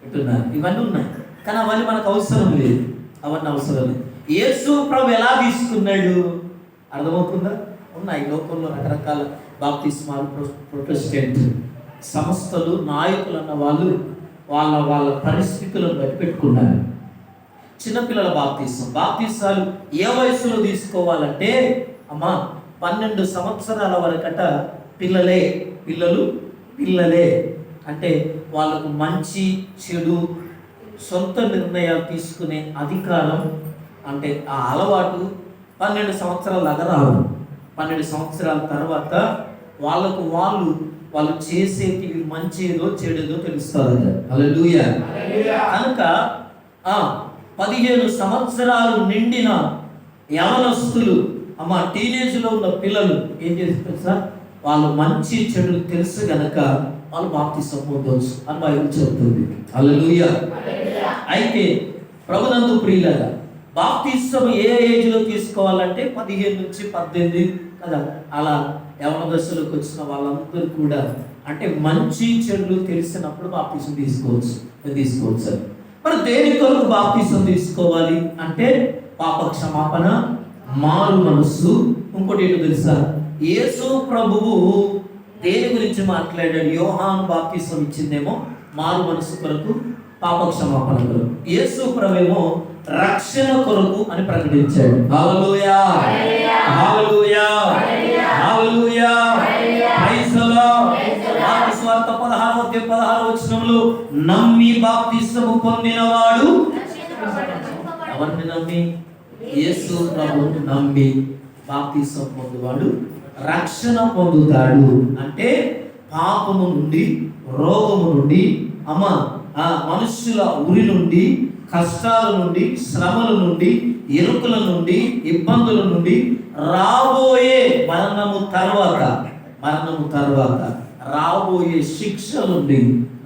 వింటున్నారు? ఇవన్నీ ఉన్నాయి. కానీ అవన్నీ మనకు అవసరం లేదు. అవన్నీ అవసరం లేదు. యేసు ప్రభు ఎలా తీసుకున్నాడు? అర్థమవుతుందా? ఉన్నాయి లోకంలో రకరకాల బాప్తిస్మాలు. ప్రొటెస్టెంట్ సంస్థలు, నాయకులు అన్న వాళ్ళు వాళ్ళ వాళ్ళ పరిస్థితులను బట్టి పెట్టుకున్నారు. చిన్నపిల్లల బాప్తీసాలు ఏ వయసులో తీసుకోవాలంటే అమ్మా 12 సంవత్సరాల వరకట పిల్లలే అంటే వాళ్ళకు మంచి చెడు సొంత నిర్ణయాలు తీసుకునే అధికారం, అంటే ఆ అలవాటు 12 సంవత్సరాల దాకా రావు. 12 సంవత్సరాల తర్వాత వాళ్ళు చేసేది మంచిదో చెడుదో తెలుస్తారు. హల్లెలూయా. కనుక 15 సంవత్సరాలు నిండిన యవనస్తులు టీనేజ్లో ఉన్న పిల్లలు ఏం చేస్తారు సార్, వాళ్ళు మంచి చెడులు తెలుసు గనక వాళ్ళు బాప్తిసం పొందవచ్చు అని బైబిల్ చెబుతుంది. హల్లెలూయా. అయితే ప్రభునందు ప్రియులారా, బాప్తిసం ఏ ఏజ్లో తీసుకోవాలంటే 15 నుంచి 18 కదా, అలా యవన దశలోకి వచ్చిన వాళ్ళందరూ కూడా అంటే మంచి చెడులు తెలిసినప్పుడు బాప్తిసం తీసుకోవచ్చు సార్. మరి దేని కొరకు బాప్తిసం తీసుకోవాలి అంటే పాప క్షమాపణ, మారు మనస్సు. ఇంకోటి ఏంటో తెలుసా, యేసు ప్రభువు దేని గురించి మాట్లాడాడు? యోహాను బాప్తిసం ఇచ్చిందేమో మారు మనస్సు కొరకు, పాప క్షమాపణ కొరకు. యేసు ప్రభువేమో రక్షణ కొరకు అని ప్రకటించాడు. హల్లెలూయా, హల్లెలూయా, హల్లెలూయా, ప్రైజ్ ది లార్డ్. మార్కు సువార్త 16వ వచనంలో నమ్మి బాప్తిసము పొందినవాడు, ఎవరిని నమ్మి? యేసు ప్రభువును నమ్మి బాప్తిసం పొందువాడు రక్షణ పొందుతాడు. అంటే పాపము నుండి, రోగము నుండి, మనుషుల ఉరి నుండి, కష్టాల నుండి, శ్రమల నుండి, ఇరుకుల నుండి, ఇబ్బందుల నుండి, రాబోయే మరణము తర్వాత రాబోయే శిక్ష నుండి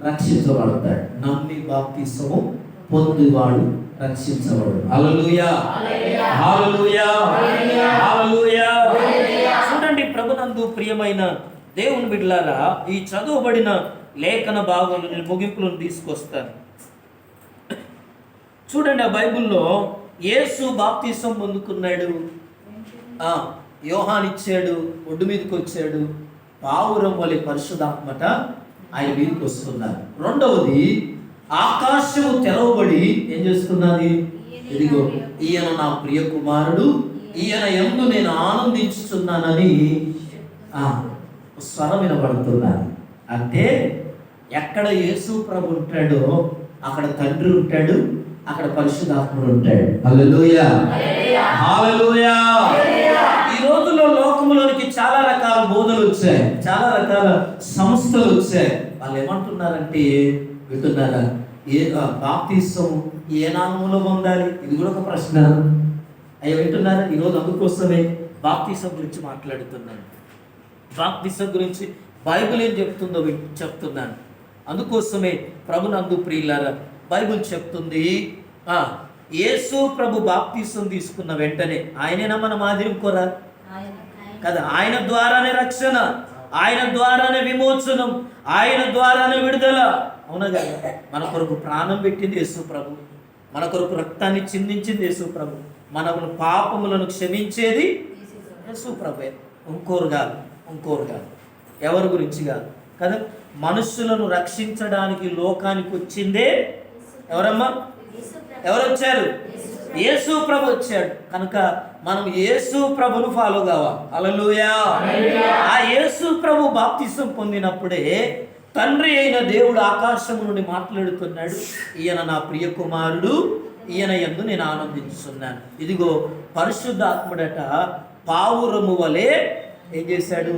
రక్షించబడతాడు. నమ్మి బాప్తిసము పొందువాడు రక్షించబడు. హల్లెలూయా, హల్లెలూయా, హల్లెలూయా. చూడండి ప్రభునందు ప్రియమైన దేవుని బిడ్డలారా, ఈ చదువుబడిన లేఖన భాగంలో నేను ముగింపులను తీసుకొస్తాను. చూడండి, ఆ బైబిల్లో యేసు బాప్తిసం పొందుకున్నాడు, యోహాను ఇచ్చాడు, ఒడ్డు మీదకి వచ్చాడు, పావురం వలె పరిశుద్ధాత్మట ఆయన మీదకి వస్తున్నారు. రెండవది, ఆకాశము తెరవబడి ఏం చేస్తున్నది? ఇదిగో ఈయన నా ప్రియ కుమారుడు, ఈయన యందు నేను ఆనందించుచున్నానని స్వరం వినబడుతున్నది. అంటే ఎక్కడ యేసు ప్రభు ఉంటాడో అక్కడ తండ్రి ఉంటాడు, అక్కడ పరిశుద్ధాత్ముడు ఉంటాడు. హల్లెలూయా, హల్లెలూయా. ఈ రోజుల్లో లోకములోనికి చాలా రకాల బోధలు వచ్చాయి, చాలా రకాల సంస్థలు వచ్చాయి. వాళ్ళు ఏమంటున్నారంటే, వింటున్నారా, బాప్తిసం ఏ నామములో పొందాలి? ఇది కూడా ఒక ప్రశ్న. అయ్యా వింటున్నారా? ఈరోజు అందుకోసమే బాప్తిసం గురించి మాట్లాడుతున్నాను. బాప్తిసం గురించి బైబిల్ ఏం చెప్తుందో చెప్తున్నాను. అందుకోసమే ప్రభునందు ప్రియులారా, బైబిల్ చెప్తుంది, యేసు ప్రభు బాప్తిసం తీసుకున్న వెంటనే ఆయనేనా మన మాదిరి కోరా కదా, ఆయన ద్వారానే రక్షణ, ఆయన ద్వారానే విమోచనం, ఆయన ద్వారానే విడుదల. అవునా కదా? మన కొరకు ప్రాణం పెట్టింది యేసు ప్రభు, మన కొరకు రక్తాన్ని చిందించింది యేసు ప్రభు, మన పాపములను క్షమించేది యేసు ప్రభు. ఇంకోరు కాదు. ఎవరి గురించి కాదు కదా. మనుషులను రక్షించడానికి లోకానికి వచ్చిందే ఎవరమ్మా? ఎవరు వచ్చారు? యేసు ప్రభు వచ్చాడు. కనుక మనం యేసు ప్రభును ఫాలో కావాలి. హల్లెలూయా. ఆ యేసు ప్రభు బాప్తిసం పొందినప్పుడే తండ్రి అయిన దేవుడు ఆకాశం నుండి మాట్లాడుతున్నాడు, ఈయన నా ప్రియ కుమారుడు, ఈయన యందు నేను ఆనందించుతున్నాను. ఇదిగో పరిశుద్ధాత్ముడట పావురము వలె ఏం చేశాడు?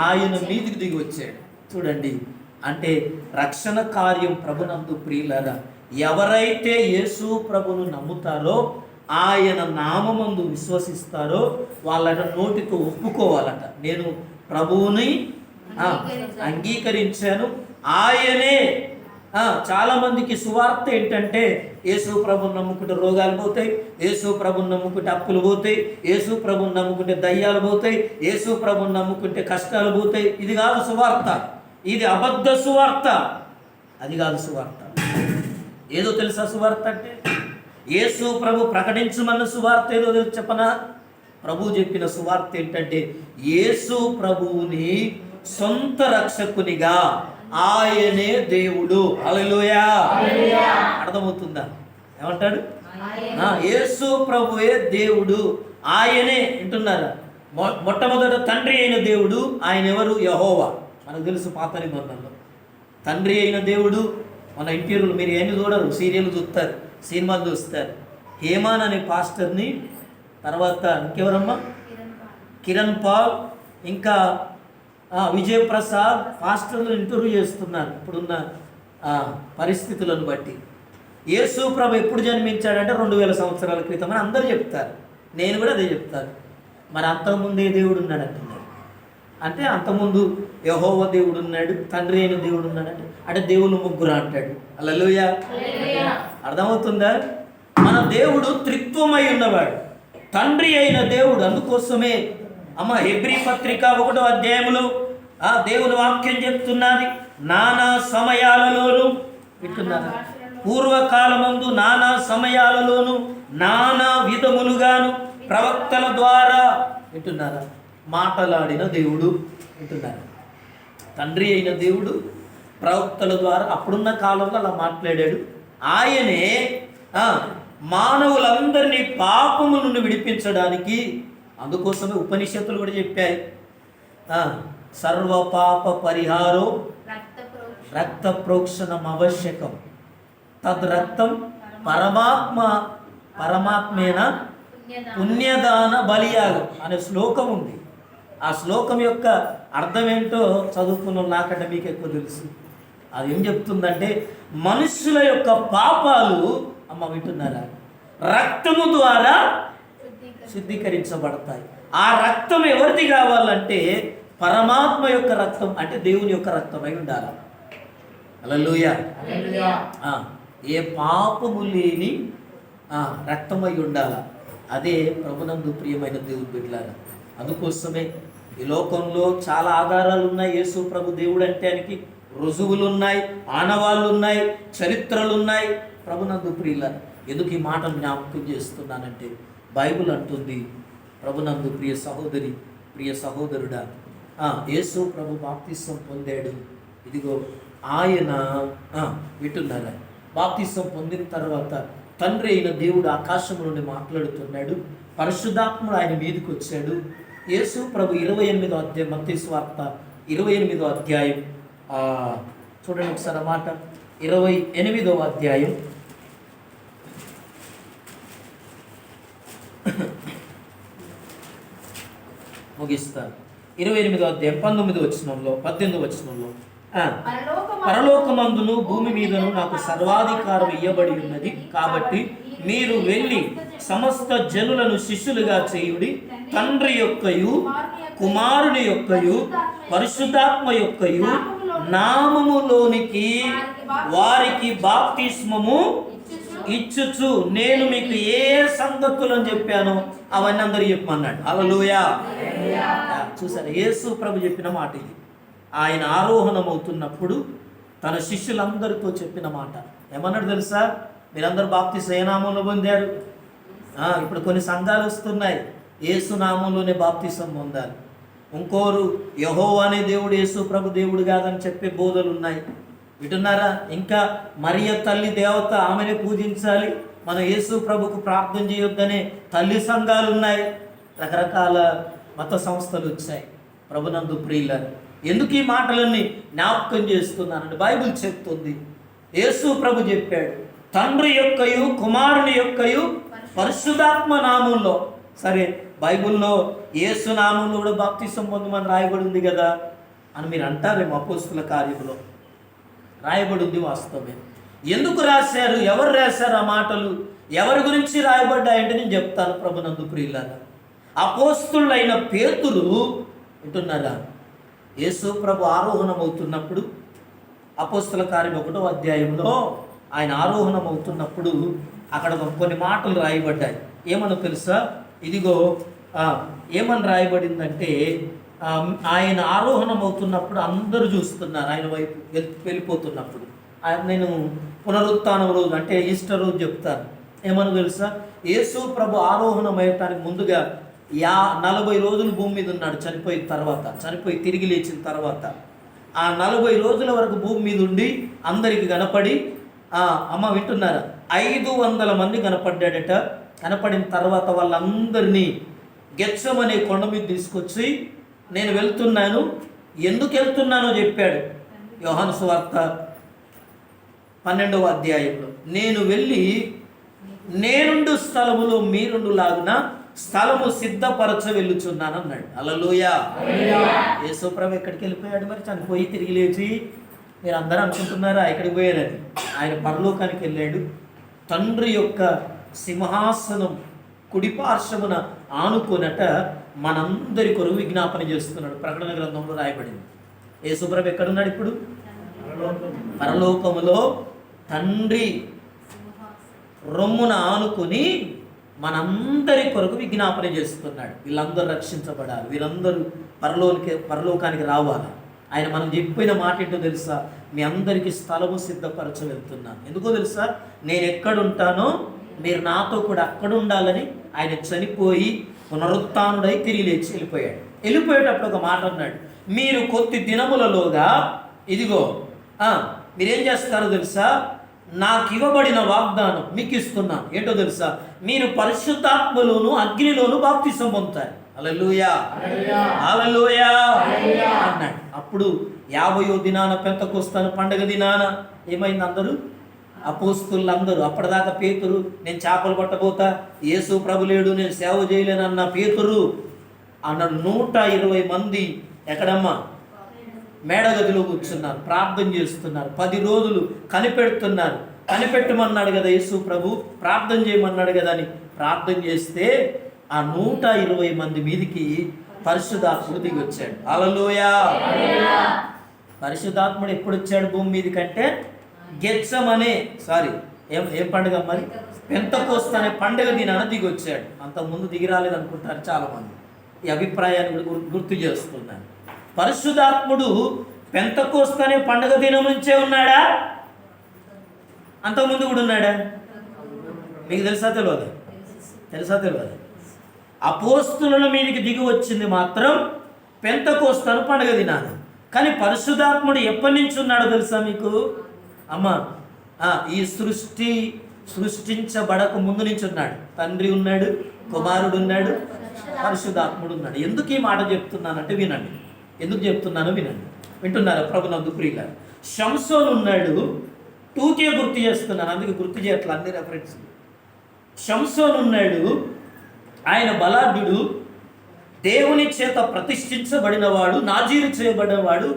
ఆయన మీదికి దిగి వచ్చాడు. చూడండి, అంటే రక్షణ కార్యం ప్రభునందు ప్రియులారా, ఎవరైతే యేసు ప్రభును నమ్ముతారో, ఆయన నామమందు విశ్వసిస్తారో వాళ్ళట నోటితో ఒప్పుకోవాలట, నేను ప్రభువుని అంగీకరించాను, ఆయనే. చాలా మందికి సువార్త ఏంటంటే, యేసు ప్రభుని నమ్ముకుంటే రోగాలు పోతాయి, యేసు ప్రభుని నమ్ముకుంటే అప్పులు పోతాయి, యేసు ప్రభుని నమ్ముకుంటే దయ్యాలు పోతాయి, యేసు ప్రభుని నమ్ముకుంటే కష్టాలు పోతాయి. ఇది కాదు సువార్త, ఇది అబద్ధ సువార్త, అది కాదు సువార్త. ఏదో తెలుసా సువార్త అంటే? యేసు ప్రభు ప్రకటించమన్న సువార్త ఏదో చెప్పనా? ప్రభు చెప్పిన సువార్త ఏంటంటే, యేసు ప్రభువుని సొంత రక్షకునిగా ఆయనే దేవుడు. హల్లెలూయా. అర్థమవుతుందా? ఏమంటాడు? యేసు ప్రభువే దేవుడు, ఆయనే వింటున్నారా? మొట్టమొదట తండ్రి అయిన దేవుడు ఆయన ఎవరు? యెహోవా. మనకు తెలుసు పాత నిబంధనలో తండ్రి అయిన దేవుడు. మన ఇంటీరియర్లు మీరు ఏమి చూడరు, సీరియల్ చూస్తారు, సినిమాలు చూస్తారు. హేమాన్ అనే పాస్టర్ని, తర్వాత ఇంకెవరమ్మా, కిరణ్ పాల్, ఇంకా విజయ్ ప్రసాద్ పాస్టర్లు ఇంటర్వ్యూ చేస్తున్నారు ఇప్పుడున్న పరిస్థితులను బట్టి. యేసు ప్రభు ఎప్పుడు జన్మించాడంటే 2000 సంవత్సరాల క్రితం అని అందరూ చెప్తారు, నేను కూడా అదే చెప్తాను. మరి అంతకుముందు ఏ దేవుడు ఉన్నాడు అంటున్నారు? అంటే అంతకుముందు యెహోవా దేవుడు ఉన్నాడు, తండ్రి అయిన దేవుడు ఉన్నాడు అంటే దేవుళ్ళు ముగ్గురు అంటాడు. హల్లెలూయా. అర్థమవుతుందా? మన దేవుడు త్రిత్వమై ఉన్నవాడు, తండ్రి అయిన దేవుడు. అందుకోసమే హెబ్రీ పత్రిక 1వ అధ్యాయములో దేవుని వాక్యం చెప్తున్నది, నానా సమయాలలోను వింటున్నారా, పూర్వకాలమందు నానా సమయాలలోను నానా విధములుగాను ప్రవక్తల ద్వారా వింటున్నారా మాటలాడిన దేవుడు. వింటున్నారా? తండ్రి అయిన దేవుడు ప్రవక్తల ద్వారా అప్పుడున్న కాలంలో అలా మాట్లాడాడు. ఆయనే మానవులందరినీ పాపము నుండి విడిపించడానికి, అందుకోసమే ఉపనిషత్తులు కూడా చెప్పాయి, సర్వ పాప పరిహారో రక్త ప్రోక్షణం ఆవశ్యకం, తద్రక్తం పరమాత్మేన పుణ్యదాన బలియాగం అనే శ్లోకం ఉంది. ఆ శ్లోకం యొక్క అర్థం ఏంటో చదువుకున్న నాకంటే మీకు ఎక్కువ తెలుసు. అది ఏం చెప్తుందంటే, మనుషుల యొక్క పాపాలు వింటున్నారా రక్తము ద్వారా శుద్ధీకరించబడతాయి. ఆ రక్తం ఎవరిది కావాలంటే పరమాత్మ యొక్క రక్తం, అంటే దేవుని యొక్క రక్తం అయి ఉండాలి. హల్లెలూయా. ఏ పాపము లేని రక్తమై ఉండాల. అదే ప్రభునందు ప్రియమైన దేవుని బిడ్డలారా. అందుకోసమే ఈ లోకంలో చాలా ఆధారాలు ఉన్నాయి. యేసు ప్రభు దేవుడు అంటానికి రుజువులు ఉన్నాయి, ఆనవాళ్ళు ఉన్నాయి, చరిత్రలు ఉన్నాయి. ప్రభునందు ప్రియులారా, ఎందుకు ఈ మాటను జ్ఞాపకం చేస్తున్నానంటే, బైబిల్ అంటుంది, ప్రభునందు ప్రియ సహోదరి, ప్రియ సహోదరుడా, యేసు ప్రభు బాప్తిసం పొందాడు. ఇదిగో ఆయన వింటున్నారా, బాప్తిసం పొందిన తర్వాత తండ్రి అయిన దేవుడు ఆకాశం నుండి మాట్లాడుతున్నాడు, పరిశుద్ధాత్ముడు ఆయన మీదకి వచ్చాడు. యేసు ప్రభు 28వ అధ్యాయం, మత్తయి సువార్త 28వ అధ్యాయం చూడండి ఒకసారి ఆ మాట. 28వ అధ్యాయం ముగిస్తారు. 28వ అధ్యాయం 19వ వచనంలో 18వ వచనంలో, పరలోకమందును భూమి మీదను నాకు సర్వాధికారం ఇయ్యబడి ఉన్నది, కాబట్టి మీరు వెళ్ళి సమస్త జనులను శిష్యులుగా చేయుడి, తండ్రి యొక్కయు కుమారుని యొక్కయు పరిశుద్ధాత్మ యొక్కయు నామములోనికి వారికి బాప్తిస్మము ఇచ్చుచు నేను మీకు ఏ సంగతులను చెప్పానో అవన్నీ అందరూ చెప్పమన్నాడు. హల్లెలూయా. చూసారా, యేసు ప్రభు చెప్పిన మాట ఇది. ఆయన ఆరోహణం అవుతున్నప్పుడు తన శిష్యులందరితో చెప్పిన మాట ఏమన్నాడు తెలుసా? మీరందరూ బాప్తిసం ఏ నామంలో పొందారు? ఇప్పుడు కొన్ని సంఘాలు వస్తున్నాయి, యేసు నామంలోనే బాప్తిసం పొందాలి. ఇంకోరు యెహోవా అనే దేవుడు యేసు ప్రభు దేవుడు కాదని చెప్పే బోధలు ఉన్నాయి. వింటున్నారా? ఇంకా మరియ తల్లి దేవత, ఆమెనే పూజించాలి, మన యేసు ప్రభుకు ప్రార్థన చేయొద్దనే తల్లి సంఘాలు ఉన్నాయి. రకరకాల మత సంస్థలు వచ్చాయి. ప్రభునందు ప్రియులారా, ఎందుకు ఈ మాటలన్నీ జ్ఞాపకం చేస్తున్నానంటే, బైబిల్ చెప్తుంది, యేసు ప్రభు చెప్పాడు, తండ్రి యొక్కయు కుమారుని యొక్కయు పరిశుద్ధాత్మ నామంలో. సరే, బైబిల్లో యేసు నామంలో కూడా బాప్తిసం పొందమని రాయబడి ఉంది కదా అని మీరు అంటారేమో. అపోస్తుల కార్యములో రాయబడి ఉంది, వాస్తవమే. ఎందుకు రాశారు, ఎవరు రాశారు ఆ మాటలు, ఎవరి గురించి రాయబడ్డాయంటే నేను చెప్తాను. ప్రభునందు ప్రియులారా, అపోస్తులైన పేతురు వింటున్నారా, యేసు ప్రభు ఆరోహణం అవుతున్నప్పుడు, అపోస్తుల కార్యం 1వ అధ్యాయంలో ఆయన ఆరోహణం అవుతున్నప్పుడు అక్కడ కొన్ని మాటలు రాయబడ్డాయి. ఏమన్నా తెలుసా? ఇదిగో ఏమని రాయబడిందంటే, ఆయన ఆరోహణం అవుతున్నప్పుడు అందరూ చూస్తున్నారు ఆయన వైపు వెళ్ళిపోతున్నప్పుడు. నేను పునరుత్థానం రోజు అంటే ఈస్టర్ రోజు చెప్తాను. ఏమని తెలుసా? యేసు ప్రభు ఆరోహణం అయ్యటానికి ముందుగా 40 రోజులు భూమి మీద ఉన్నాడు చనిపోయిన తర్వాత, చనిపోయి తిరిగి లేచిన తర్వాత. ఆ 40 రోజుల వరకు భూమి మీద ఉండి అందరికి కనపడి, అమ్మ వింటున్నారా, 500 మంది కనపడ్డాడట. కనపడిన తర్వాత వాళ్ళందరినీ గెత్సెమనే కొండ మీద తీసుకొచ్చి, నేను వెళ్తున్నాను, ఎందుకు వెళ్తున్నానో చెప్పాడు. యోహాను సువార్త 12వ అధ్యాయంలో, నేను వెళ్ళి నేనుండు స్థలములో మీరుండు లాగున స్థలము సిద్ధపరచ వెళ్ళుచున్నాను అన్నాడు. హల్లెలూయా. యేసుప్రభు ఎక్కడికి వెళ్ళిపోయాడు మరి? చనిపోయి తిరిగి లేచి. మీరు అందరూ అనుకుంటున్నారా ఎక్కడికి పోయారని? ఆయన పరలోకానికి వెళ్ళాడు. తండ్రి యొక్క సింహాసనం కుడి పార్శ్వమున ఆనుకొనట మనందరి కొరకు విజ్ఞాపన చేస్తున్నాడు. ప్రకటన గ్రంథంలో రాయబడింది. యేసుప్రభు ఎక్కడున్నాడు ఇప్పుడు? పరలోకములో తండ్రి రొమ్మున ఆనుకొని మనందరి కొరకు విజ్ఞాపన చేస్తున్నాడు. వీళ్ళందరూ రక్షించబడాలి, వీళ్ళందరూ పరలోకానికి రావాలి. ఆయన మనం చెప్పిన మాట ఏంటో తెలుసా? మీ అందరికీ స్థలము సిద్ధపరచ వెళ్తున్నాను. ఎందుకో తెలుసా? నేను ఎక్కడుంటానో మీరు నాతో కూడా అక్కడ ఉండాలని ఆయన చనిపోయి పునరుత్థానుడై తిరిగి లేచి వెళ్ళిపోయాడు. వెళ్ళిపోయేటప్పుడు ఒక మాట అన్నాడు, మీరు కొద్ది దినములలోగా ఇదిగో మీరేం చేస్తారో తెలుసా? నాకు ఇవ్వబడిన వాగ్దానం మీకు ఇస్తున్నాను. ఏంటో తెలుసా? మీరు పరిశుద్ధాత్మలోను అగ్నిలోను బాప్తిసం పొందుతారు. హల్లెలూయా, హల్లెలూయా అన్నాడు. అప్పుడు 50వ దినాన పెంతెకొస్తేను పండగ దినాన ఏమైంది? అందరూ అపోస్తలులందరూ, అప్పటిదాకా పేతురు నేను చేపలు పట్టబోతా, యేసు ప్రభు లేడు, నేను సేవ చేయలేనన్న పేతురు అన్నాడు. 120 మంది ఎక్కడమ్మా? మేడగదిలో కూర్చున్నారు, ప్రార్థన చేస్తున్నారు. 10 రోజులు కనిపెడుతున్నారు. కనిపెట్టమన్నాడు కదా యేసు ప్రభు, ప్రార్థన చేయమన్నాడు కదా అని ప్రార్థన చేస్తే ఆ 120 మంది మీదికి పరిశుద్ధాత్ముడు దిగి వచ్చాడు. హల్లెలూయా. పరిశుద్ధాత్ముడు ఎప్పుడు వచ్చాడు భూమి మీదకి అంటే గెత్సెమనే ఏం పండుగ మరి? పెంతెకొస్తు అనే పండుగ దినాన దిగి వచ్చాడు. అంతకుముందు దిగి రాలేదు అనుకుంటారు చాలామంది. ఈ అభిప్రాయాన్ని గుర్తు చేస్తున్నాను. పరిశుద్ధాత్ముడు పెంతెకొస్తు అనే పండుగ దినం నుంచే ఉన్నాడా? అంతకుముందు కూడా ఉన్నాడా? మీకు తెలుసా తెలియదు? తెలియదు. అపోస్తలుల మీదకి దిగి వచ్చింది మాత్రం పెంతెకొస్తు అనే పండుగ దినాన. కానీ పరిశుద్ధాత్ముడు ఎప్పటి నుంచి ఉన్నాడో తెలుసా మీకు? అమ్మా, ఈ సృష్టించబడక ముందు నుంచి ఉన్నాడు. తండ్రి ఉన్నాడు, కుమారుడు ఉన్నాడు, పరిశుద్ధాత్ముడు ఉన్నాడు. ఎందుకు ఈ మాట చెప్తున్నానంటే వినండి. ఎందుకు చెప్తున్నానో వినండి. వింటున్నారా ప్రభునందు ప్రియులారా? షంసోను ఉన్నాడు. టూకే గుర్తు చేస్తున్నాను, అందుకే గుర్తు చేయట్లా అన్ని రెఫరెన్స్. షంసోను ఉన్నాడు. ఆయన బలాఢ్యుడు, దేవుని చేత ప్రతిష్ఠించబడినవాడు, నాజీరు చేయబడినవాడు.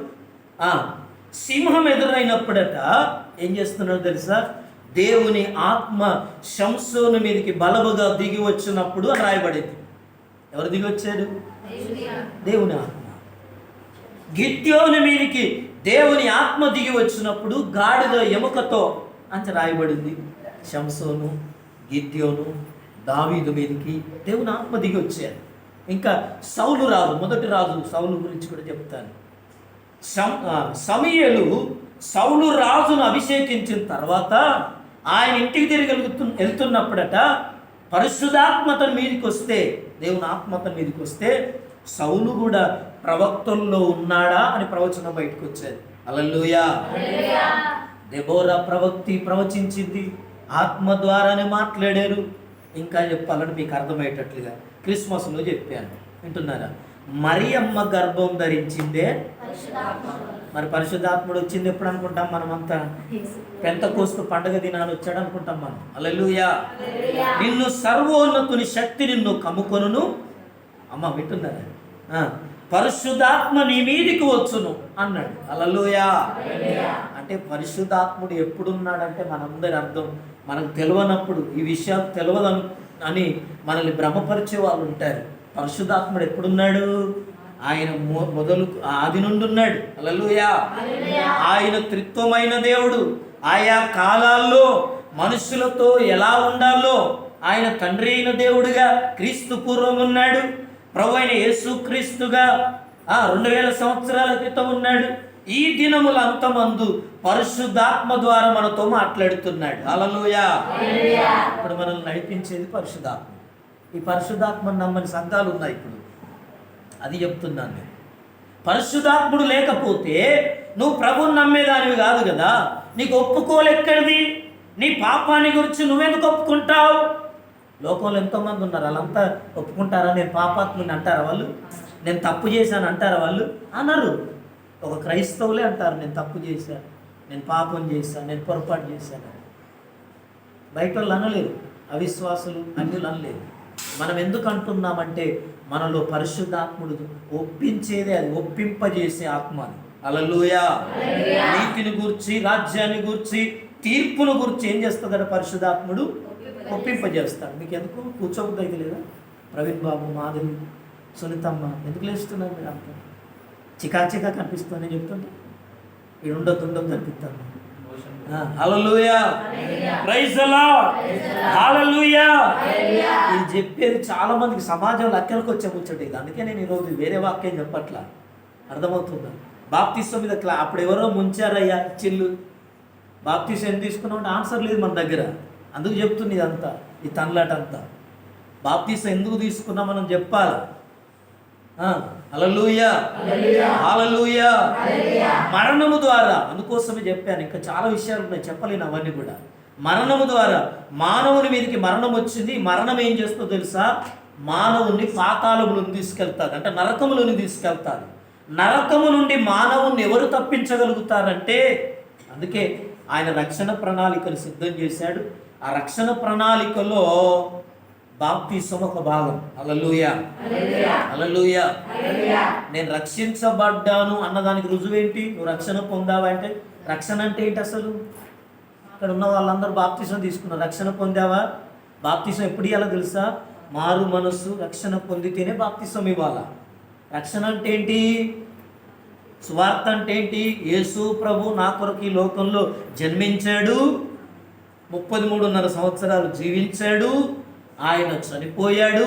సింహం ఎదురైనప్పుడట ఏం చేస్తున్నాడో తెలుసా? దేవుని ఆత్మ షంసోను మీదకి బలముగా దిగి వచ్చినప్పుడు అని రాయబడింది. ఎవరు దిగి వచ్చారు? దేవుని ఆత్మ. గిద్యోను మీదకి దేవుని ఆత్మ దిగి వచ్చినప్పుడు గాడిద ఎముకతో అంత రాయబడింది. షంసోను, గిద్యోను, దావీదు మీదకి దేవుని ఆత్మ దిగి వచ్చారు. ఇంకా సౌలు రాజు, మొదటి రాజు సౌలు గురించి కూడా చెప్తాను. సమూయేలు సౌలు రాజును అభిషేకించిన తర్వాత ఆయన ఇంటికి తిరిగి వెళ్తున్నప్పుడట పరిశుద్ధాత్మతను మీదకి వస్తే, దేవుని ఆత్మతను మీదకి వస్తే సౌలు కూడా ప్రవక్తల్లో ఉన్నాడా అని ప్రవచనం బయటకు వచ్చేది. హల్లెలూయా. దెబోరా ప్రవచించింది, ఆత్మ ద్వారానే మాట్లాడారు. ఇంకా చెప్పాలని మీకు అర్థమయ్యేటట్లుగా క్రిస్మస్లో చెప్పాను. వింటున్నారా? మరియమ్మ గర్భం ధరించిందే. మరి పరిశుద్ధాత్ముడు వచ్చింది ఎప్పుడు అనుకుంటాం మనమంతా? పెంతెకొస్తు పండుగ దినాన్ని వచ్చాడు అనుకుంటాం మనం. హల్లెలూయా. నిన్ను సర్వోన్నతుని శక్తి నిన్ను కమ్ముకొనును. అమ్మ వింటున్నారా? పరిశుద్ధాత్మ నీ మీదికి వచ్చును అన్నాడు. హల్లెలూయా. అంటే పరిశుద్ధాత్ముడు ఎప్పుడున్నాడంటే మనందరి అర్థం మనకు తెలియనప్పుడు, ఈ విషయాలు తెలియదు అని మనల్ని భ్రమపరిచే వాళ్ళు ఉంటారు. పరిశుద్ధాత్ముడు ఎప్పుడున్నాడు? ఆయన మొదలు ఆది నుండి ఉన్నాడు. హల్లెలూయా. ఆయన త్రిత్వమైన దేవుడు. ఆయా కాలాల్లో మనుషులతో ఎలా ఉండాలో ఆయన తండ్రి అయిన దేవుడుగా క్రీస్తు పూర్వం ఉన్నాడు. ప్రభు అయిన యేసు క్రీస్తుగా 2000 సంవత్సరాల క్రితం ఉన్నాడు. ఈ దినముల అంతమందు పరిశుద్ధాత్మ ద్వారా మనతో మాట్లాడుతున్నాడు. హల్లెలూయా. ఇప్పుడు మనల్ని నడిపించేది పరిశుద్ధాత్మ. ఈ పరిశుద్ధాత్మను నమ్మని సంఘాలు ఉన్నాయి ఇప్పుడు. అది చెప్తున్నాను నేను. పరిశుద్ధాత్ముడు లేకపోతే నువ్వు ప్రభువుని నమ్మేదానివి కాదు కదా. నీకు ఒప్పుకోలెక్కడిది? నీ పాపాన్ని గురించి నువ్వెందుకు ఒప్పుకుంటావు? లోకంలో ఎంతోమంది ఉన్నారు, వాళ్ళంతా ఒప్పుకుంటారా? నేను పాపాత్ముని అంటారా వాళ్ళు? నేను తప్పు చేశాను అంటారా వాళ్ళు? అనరు. ఒక క్రైస్తవులే అంటారు, నేను తప్పు చేశాను, నేను పాపం చేశాను, నేను పొరపాటు చేశాను. బయట వాళ్ళు అనలేరు, అవిశ్వాసులు అన్యులు అనలేరు. మనం ఎందుకు అంటున్నామంటే మనలో పరిశుద్ధాత్ముడు ఒప్పించేదే, అది ఒప్పింపజేసే ఆత్మ. హల్లెలూయా. నీతిని గూర్చి, రాజ్యాన్ని గూర్చి, తీర్పును గురించి ఏం చేస్తుందట పరిశుద్ధాత్ముడు? ఒప్పింపజేస్తాడు. మీకు ఎందుకు కూర్చోబుద్ధి అయితే లేదా? ప్రవీణ్ బాబు, మాధవి, సునీతమ్మ ఎందుకు లేస్తున్నారు మీరు? అంత చికా కనిపిస్తుందని చెప్తుంటే ఇది ఉండొద్దు కనిపిస్తాను. హల్లెలూయా, ప్రైజ్ ది లార్డ్, హల్లెలూయా. ఇది చెప్పేది చాలా మందికి సమాజంలో అక్కడికి వచ్చే ముచ్చట ఇది. అందుకే నేను ఈరోజు వేరే వాక్యం చెప్పట్లా. అర్థమవుతుందా? బాప్తిస్మం మీద అప్పుడు ఎవరో ముంచారయ్యా చిల్లు. బాప్తిస్మం ఎందుకు తీసుకున్నామంటే ఆన్సర్ లేదు మన దగ్గర. అందుకు చెప్తుంది ఇదంతా, ఈ తన్లాట అంతా. బాప్తిస్మం ఎందుకు తీసుకున్నా మనం చెప్పాలి. హల్లెలూయా, హల్లెలూయా. మరణము ద్వారా, అందుకోసమే చెప్పాను. ఇంకా చాలా విషయాలు ఉన్నాయి, చెప్పలేను అవన్నీ కూడా. మరణము ద్వారా మానవుని మీదకి మరణం వచ్చింది. మరణం ఏం చేస్తుందో తెలుసా? మానవుణ్ణి పాతాళములోని తీసుకెళ్తాది, అంటే నరకములోని తీసుకెళ్తాది. నరకము నుండి మానవుణ్ణి ఎవరు తప్పించగలుగుతారంటే, అందుకే ఆయన రక్షణ ప్రణాళికను సిద్ధం చేశాడు. ఆ రక్షణ ప్రణాళికలో బాప్తిస్మం ఒక భాగం. హల్లెలూయా, హల్లెలూయా. నేను రక్షించబడ్డాను అన్నదానికి రుజువేంటి? నువ్వు రక్షణ పొందావా అంటే, రక్షణ అంటే ఏంటి అసలు? ఇక్కడ ఉన్న వాళ్ళందరూ బాప్తిస్మం తీసుకున్నారు. రక్షణ పొందావా? బాప్తిస్మం ఎప్పుడు ఇవ్వాలో తెలుసా? మారు మనస్సు, రక్షణ పొందితేనే బాప్తిస్మం ఇవ్వాలా. రక్షణ అంటే ఏంటి? సువార్త అంటే ఏంటి? యేసు ప్రభు నా కొరకు ఈ లోకంలో జన్మించాడు, 33.5 సంవత్సరాలు జీవించాడు, ఆయన చనిపోయాడు,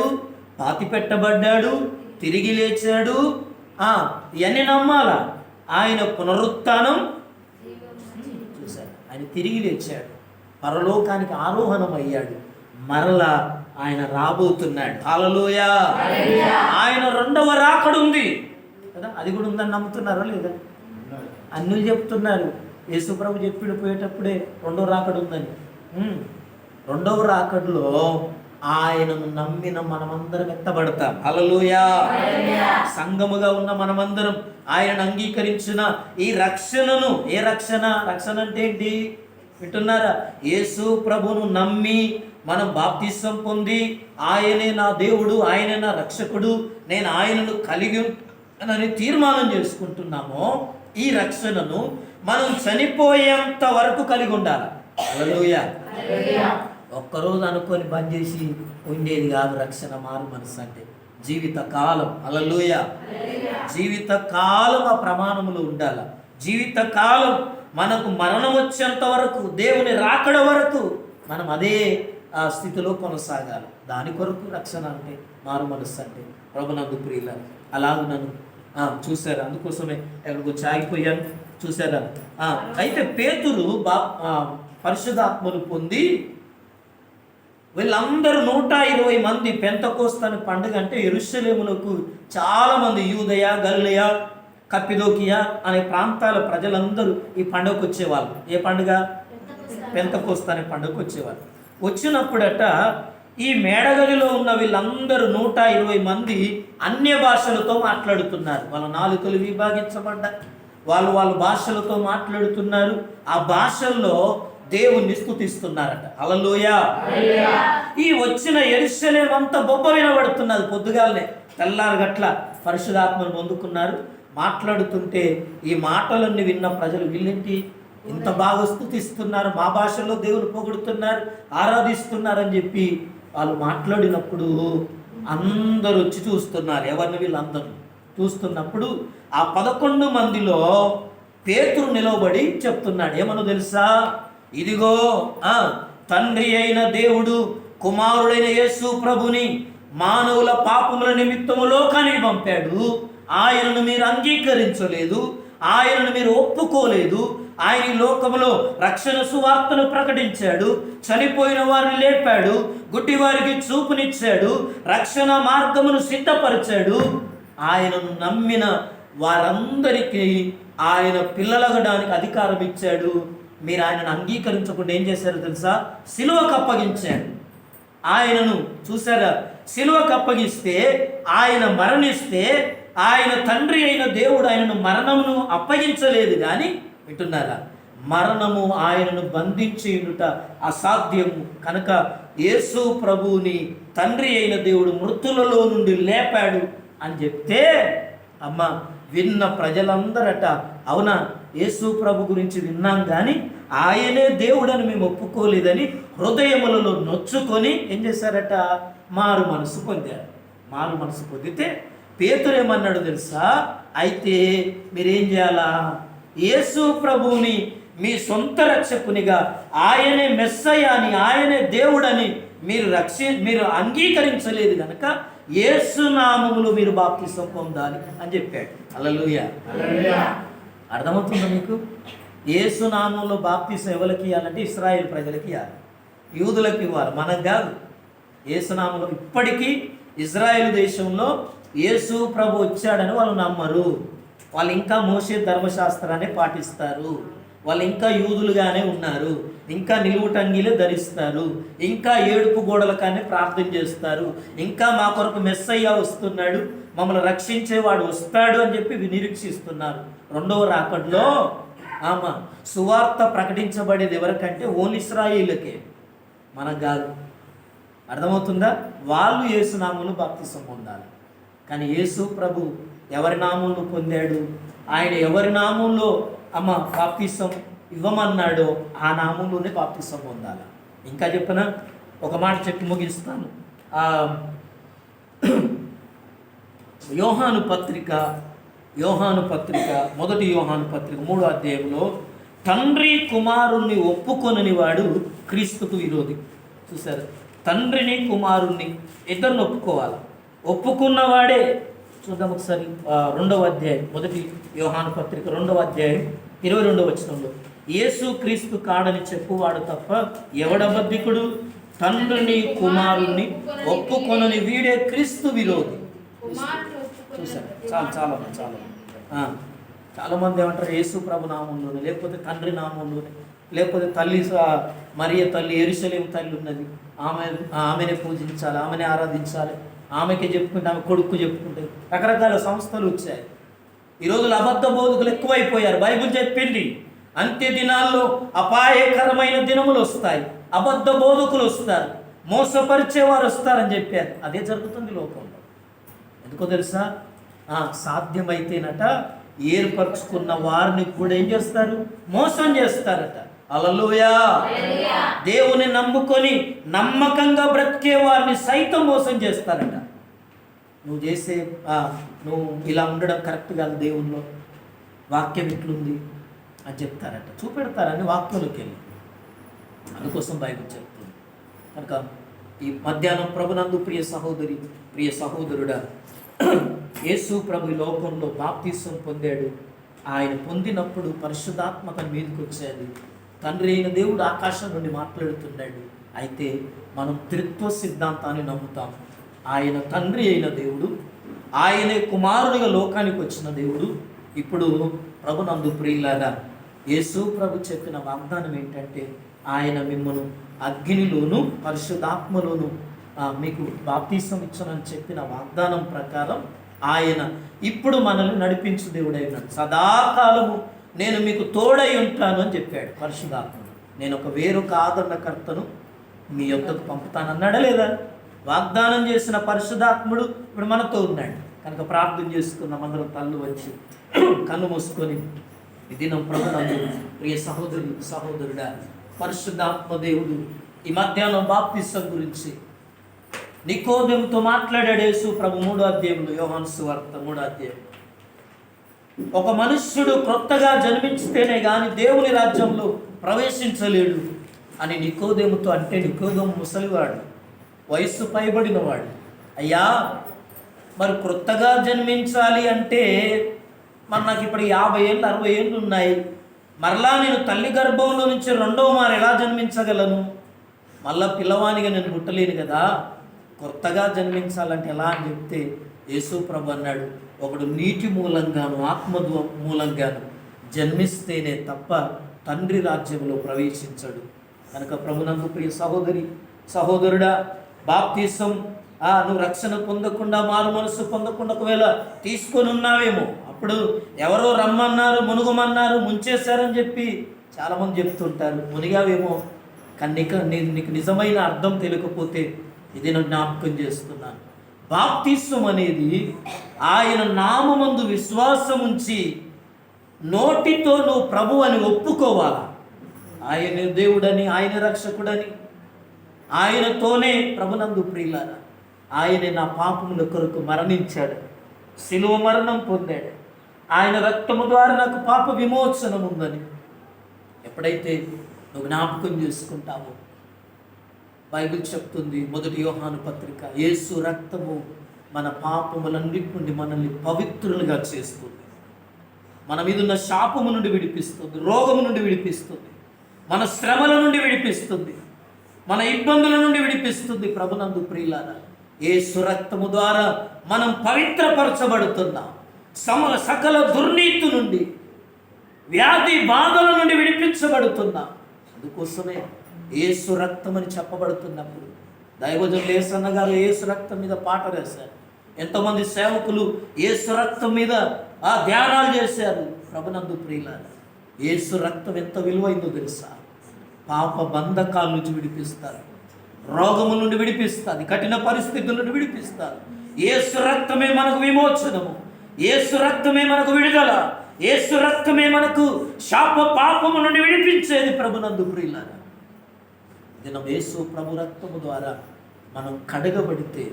పాతి పెట్టబడ్డాడు, తిరిగి లేచాడు. ఇవన్నీ నమ్మాలా. ఆయన పునరుత్థానం చూశారు, ఆయన తిరిగి లేచాడు, పరలోకానికి ఆరోహణం అయ్యాడు, మరలా ఆయన రాబోతున్నాడు. హల్లెలూయా. ఆయన రెండవ రాకడ ఉంది కదా, అది కూడా ఉందని నమ్ముతున్నారా లేదా? అన్యులు చెప్తున్నారు. యేసు ప్రభు చెప్పిడు పోయేటప్పుడే రెండవ రాకడ ఉందని. రెండవ రాకడలో ఆయనను నమ్మిన మనమందరం ఎత్తబడతాం. హల్లెలూయా. సంఘముగా ఉన్న మనమందరం ఆయనను అంగీకరించిన ఈ రక్షణను, ఏ రక్షణ? రక్షణ అంటే ఏంటి వింటున్నారా? యేసు ప్రభును నమ్మి మనం బాప్తిస్మం పొంది ఆయనే నా దేవుడు, ఆయనే నా రక్షకుడు, నేను ఆయనను కలిగి అని తీర్మానం చేసుకుంటున్నామో, ఈ రక్షణను మనం చనిపోయేంత వరకు కలిగి ఉండాలి. హల్లెలూయా. ఒక్కరోజు అనుకొని బంద్ చేసి ఉండేది కాదు రక్షణ, మారు మనసు అంటే జీవితకాలం. హల్లెలూయా. జీవితకాలం ఆ ప్రమాణములు ఉండాలి. జీవితకాలం మనకు మరణం వచ్చేంత వరకు, దేవుని రాకడ వరకు మనం అదే ఆ స్థితిలో కొనసాగాలి. దాని కొరకు రక్షణ అంటే, మారు మనస్సు అంటే. ప్రభునందు ప్రియులారా, అలాగ నన్ను చూసారా, అందుకోసమే ఎక్కడికి వచ్చి ఆగిపోయాను. చూసారా? అయితే పేతురు పరిశుద్ధాత్మను పొంది వీళ్ళందరూ 120 మంది పెంతెకోస్తు పండుగ అంటే యెరూషలేములకు చాలామంది యూదయ, గలిలయ, కప్పిదోకియా అనే ప్రాంతాల ప్రజలందరూ ఈ పండుగకు వచ్చేవాళ్ళు. ఏ పండుగ? పెంతెకోస్తు అనే పండుగకు వచ్చేవాళ్ళు. వచ్చినప్పుడట ఈ మేడగదిలో ఉన్న వీళ్ళందరూ 120 మంది అన్య భాషలతో మాట్లాడుతున్నారు. వాళ్ళ నాలుకలు విభాగించబడ్డాయి, వాళ్ళ భాషలతో మాట్లాడుతున్నారు. ఆ భాషల్లో దేవుణ్ణి స్తుతిస్తున్నారట. హల్లెలూయా. ఈ వచ్చిన యెరూషలేము అంతా బొబ్బ వినబడుతున్నది. పొద్దుగాలనే తెల్లారు గట్ల పరిశుద్ధాత్మను పొందుకున్నారు. మాట్లాడుతుంటే ఈ మాటలన్నీ విన్న ప్రజలు, వీళ్ళేంటి ఇంత బాగా స్తుతిస్తున్నారు, మా భాషలో దేవుని పొగుడుతున్నారు, ఆరాధిస్తున్నారని చెప్పి వాళ్ళు మాట్లాడినప్పుడు అందరూ వచ్చి చూస్తున్నారు. ఎవరిని? వీళ్ళందరూ చూస్తున్నప్పుడు ఆ 11 మందిలో పేతురు నిలవబడి చెప్తున్నాడు. ఏమనో తెలుసా? ఇదిగో తండ్రి అయిన దేవుడు కుమారుడైన యేసు ప్రభుని మానవుల పాపముల నిమిత్తము లోకానికి పంపాడు. ఆయనను మీరు అంగీకరించలేదు, ఆయనను మీరు ఒప్పుకోలేదు, ఆయన ఈ లోకములో రక్షణ సువార్తను ప్రకటించాడు, చనిపోయిన వారిని లేపాడు, గుడ్డి వారికి చూపునిచ్చాడు, రక్షణ మార్గమును సిద్ధపరిచాడు. ఆయనను నమ్మిన వారందరికీ ఆయన పిల్లలగడానికి అధికారం ఇచ్చాడు. మీరు ఆయనను అంగీకరించకుండా ఏం చేశారు తెలుసా? సిలువకు అప్పగించాడు. ఆయనను చూసారా? సిలువకు అప్పగిస్తే, ఆయన మరణిస్తే, ఆయన తండ్రి అయిన దేవుడు ఆయనను మరణమును అప్పగించలేదు. కానీ వింటున్నారా? మరణము ఆయనను బంధించి ఉండుట అసాధ్యము కనుక యేసు ప్రభువుని తండ్రి అయిన దేవుడు మృతులలో నుండి లేపాడు అని చెప్తే, అమ్మ విన్న ప్రజలందరట, అవునా యేసు ప్రభు గురించి విన్నాం కానీ ఆయనే దేవుడని మేము ఒప్పుకోలేదని హృదయములలో నొచ్చుకొని ఏం చేశారట? మారు మనసు పొందారు. మారు మనసు పొందితే పేతురు ఏమన్నాడు తెలుసా? అయితే మీరేం చేయాలా? యేసు ప్రభువుని మీ సొంత రక్షకునిగా, ఆయనే మెస్సయ్య అని, ఆయనే దేవుడని మీరు అంగీకరించలేదు కనుక యేసు నామములో మీరు బాప్తిసం పొందాలి అని చెప్పాడు. హల్లెలూయా. అర్థమవుతుందా మీకు? యేసు నామంలో బాప్తిసం ఎవరికి ఇవ్వాలంటే ఇశ్రాయేల్ ప్రజలకి ఇవ్వాలి, యూదులకు ఇవ్వాలి, మనకు కాదు. యేసు నామంలో ఇప్పటికీ ఇజ్రాయేల్ దేశంలో యేసు ప్రభు వచ్చాడని వాళ్ళు నమ్మరు. వాళ్ళు ఇంకా మోషే ధర్మశాస్త్రాన్ని పాటిస్తారు. వాళ్ళు ఇంకా యూదులుగానే ఉన్నారు. ఇంకా నిలువుటంగిలే ధరిస్తారు. ఇంకా ఏడుపు గోడల కానీ ప్రార్థన చేస్తారు. ఇంకా మా కొరకు మెస్సయ్య వస్తున్నాడు, మమ్మల్ని రక్షించేవాడు వస్తాడు అని చెప్పి నిరీక్షిస్తున్నారు. రెండవ రాకడలో సువార్త ప్రకటించబడేది ఎవరికంటే ఓన్లీ ఇశ్రాయేలుకే, మనకు కాదు. అర్థమవుతుందా? వాళ్ళు యేసు నామంలో బాప్తిసం పొందాలి. కానీ యేసు ప్రభు ఎవరి నామంలో పొందాడు? ఆయన ఎవరి నామంలో బాప్తిసం ఇవ్వమన్నాడో ఆ నామంలోనే బాప్తిసం పొందాలి. ఇంకా చెప్పనా? ఒక మాట చెప్పి ముగిస్తాను. యోహాను పత్రిక మొదటి యోహాను పత్రిక 3వ అధ్యాయంలో తండ్రి కుమారుణ్ణి ఒప్పుకొనని వాడు క్రీస్తుకు విరోధి. చూసారు? తండ్రిని కుమారుణ్ణి ఇద్దరిని ఒప్పుకోవాలి. ఒప్పుకున్నవాడే. చూద్దాం ఒకసారి 2వ అధ్యాయం, మొదటి యోహాను పత్రిక 2వ అధ్యాయం 22వ వచనంలో, యేసు క్రీస్తు కాడని చెప్పువాడు తప్ప ఎవడబద్ధికుడు? తండ్రిని కుమారుణ్ణి ఒప్పుకొనని వీడే క్రీస్తు విరోధి. చూసారు? చాలామంది ఏమంటారు? యేసు ప్రభు నామంలోనే, లేకపోతే తండ్రి నామంలోనే, లేకపోతే తల్లి మరియ తల్లి యెరూషలేము తల్లి ఉన్నది, ఆమెనే పూజించాలి, ఆమెనే ఆరాధించాలి, ఆమెకే చెప్పుకుంటే, ఆమె కొడుకు చెప్పుకుంటే రకరకాల సంస్థలు వచ్చాయి. ఈ రోజులు అబద్ధ బోధకులు ఎక్కువైపోయారు. బైబిల్ చెప్పింది అంత్య దినాల్లో అపాయకరమైన దినములు వస్తాయి, అబద్ధ బోధకులు వస్తారు, మోసపరిచేవారు వస్తారని చెప్పారు. అదే జరుగుతుంది లోకంలో. ఎందుకో తెలుసా? సాధ్యమైతేనట ఏర్పరచుకున్న వారిని కూడా ఏం చేస్తారు? మోసం చేస్తారట. హల్లెలూయా. దేవుని నమ్ముకొని నమ్మకంగా బ్రతికే వారిని సైతం మోసం చేస్తారట. నువ్వు ఇలా ఉండడం కరెక్ట్ కాదు, దేవుల్లో వాక్యం ఇట్లుంది అని చెప్తారట, చూపెడతారని వాక్యంలోకి వెళ్ళి. అందుకోసం బైబిల్ చెప్తుంది. కనుక ఈ మధ్యాహ్నం ప్రభునందు ప్రియ సహోదరుడా, యేసు ప్రభు ఈ లోకంలో బాప్తిసం పొందాడు. ఆయన పొందినప్పుడు పరిశుద్ధాత్మక మీదకి వచ్చేది. తండ్రి అయిన దేవుడు ఆకాశం నుండి మాట్లాడుతున్నాడు. అయితే మనం త్రిత్వ సిద్ధాంతాన్ని నమ్ముతాం. ఆయన తండ్రి అయిన దేవుడు, ఆయనే కుమారుడిగా లోకానికి వచ్చిన దేవుడు. ఇప్పుడు ప్రభునందు ప్రియులారా, యేసు ప్రభు చెప్పిన వాగ్దానం ఏంటంటే, ఆయన మిమ్మల్ని అగ్నిలోను పరిశుద్ధాత్మలోను మీకు బాప్తిసం ఇచ్చనని చెప్పిన వాగ్దానం ప్రకారం ఆయన ఇప్పుడు మనల్ని నడిపించు దేవుడై ఉన్నాడు. సదాకాలము నేను మీకు తోడై ఉంటాను అని చెప్పాడు పరిశుద్ధాత్ముడు. నేను ఒక వేరొక ఆదరణకర్తను మీ యొద్దకు పంపుతానన్నాడా లేదా? వాగ్దానం చేసిన పరిశుద్ధాత్ముడు ఇప్పుడు మనతో ఉన్నాడు. కనుక ప్రార్థన చేసుకున్నాం అందరం తల్లు వచ్చి కన్ను మూసుకొని. ఈ దినం ప్రభునందు ప్రియ సహోదరుడా, పరిశుద్ధాత్మ దేవుడు ఈ మధ్యాహ్నం బాప్తిసం గురించి నికోదేముతో మాట్లాడాడు యేసు ప్రభు 3వ అధ్యాయంలో, యోహాను సువార్త 3వ అధ్యాయం. ఒక మనుష్యుడు క్రొత్తగా జన్మించితేనే కానీ దేవుని రాజ్యంలో ప్రవేశించలేడు అని నికోదేముతో అంటే, నికోదేము ముసలివాడు, వయస్సు పైబడినవాడు. అయ్యా, మరి క్రొత్తగా జన్మించాలి అంటే మరి నాకు ఇప్పుడు 50 ఏళ్ళు 60 ఏళ్ళు ఉన్నాయి, మరలా నేను తల్లి గర్భంలో నుంచి రెండవ మారు ఎలా జన్మించగలను? మళ్ళా పిల్లవానిగా నేను పుట్టలేను కదా, కొత్తగా జన్మించాలంటే ఎలా అని చెప్తే యేసు ప్రభు అన్నాడు, ఒకడు నీటి మూలంగాను ఆత్మ మూలంగాను జన్మిస్తేనే తప్ప తండ్రి రాజ్యంలో ప్రవేశించడు. కనుక ప్రభునందు ప్రియ సహోదరి సహోదరుడా, బాప్తీసం నువ్వు రక్షణ పొందకుండా, మారు మనసు పొందకుండా ఒకవేళ తీసుకొని ఉన్నావేమో, అప్పుడు ఎవరో రమ్మన్నారు, మునుగమన్నారు, ముంచేశారని చెప్పి చాలామంది చెప్తుంటారు. మునిగావేమో, కానీ నీకు నిజమైన అర్థం తెలియకపోతే ఇది నేను జ్ఞాపకం చేస్తున్నాను. బాప్తిస్వం అనేది ఆయన నామమందు విశ్వాసం ఉంచి నోటితో నువ్వు ప్రభు అని ఒప్పుకోవాలి. ఆయన దేవుడని, ఆయన రక్షకుడని, ఆయనతోనే ప్రభునందు ప్రియులారా, ఆయనే నా పాపముల కొరకు మరణించాడు, శిలువ మరణం పొందాడు, ఆయన రక్తము ద్వారా నాకు పాప విమోచనం ఉందని ఎప్పుడైతే నువ్వు జ్ఞాపకం చేసుకుంటావో, బైబిల్ చెప్తుంది, 1 యోహాను పత్రిక, యేసు రక్తము మన పాపములన్నిటి నుండి మనల్ని పవిత్రులుగా చేస్తుంది, మన మీద ఉన్న శాపము నుండి విడిపిస్తుంది, రోగము నుండి విడిపిస్తుంది, మన శ్రమల నుండి విడిపిస్తుంది, మన ఇబ్బందుల నుండి విడిపిస్తుంది. ప్రభునందు ప్రియులారా, యేసు రక్తము ద్వారా మనం పవిత్రపరచబడుతున్నాం. సకల దుర్నీతి నుండి, వ్యాధి బాధల నుండి విడిపించబడుతున్నాం. అందుకోసమే యేసు రక్తం అని చెప్పబడుతున్నప్పుడు దైవజనులు యేసన్న గారు యేసు రక్తం మీద పాట రాశారు. ఎంతోమంది సేవకులు యేసు రక్తం మీద ధ్యానాలు చేశారు. ప్రభునందు ప్రియులారా, యేసు రక్తం ఎంత విలువైందో తెలుసా? పాప బంధకాల నుంచి విడిపిస్తారు, రోగము నుండి విడిపిస్తుంది, కఠిన పరిస్థితుల నుండి విడిపిస్తారు. యేసు రక్తమే మనకు విమోచనము, యేసు రక్తమే మనకు విడుదల, యేసు రక్తమే మనకు శాప పాపము నుండి విడిపించేది. ప్రభునందు ప్రియులారా, దినం యేసు ప్రభు రక్తము ద్వారా మనం కడగబడితే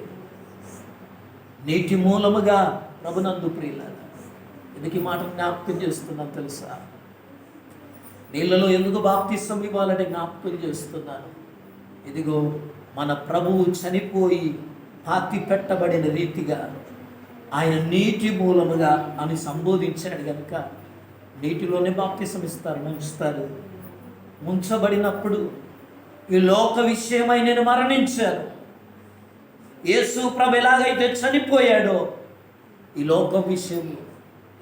నీటి మూలముగా, ప్రభునందు ప్రియులారా, ఎందుకు ఈ మాట జ్ఞాపకం చేస్తున్నాను తెలుసా? నీళ్ళలో ఎందుకు బాప్తిసం ఇవ్వాలని జ్ఞాపకం చేస్తున్నాను. ఇదిగో మన ప్రభువు చనిపోయి పాతి పెట్టబడిన రీతిగా ఆయన నీటి మూలముగా అని సంబోధించాడు కనుక నీటిలోనే బాప్తిసం ఇస్తారు, ముంచుతారు. ముంచబడినప్పుడు ఈ లోక విషయమై నేను మరణించాను. యేసు ప్రభు ఎలాగైతే చనిపోయాడో ఈ లోక విషయం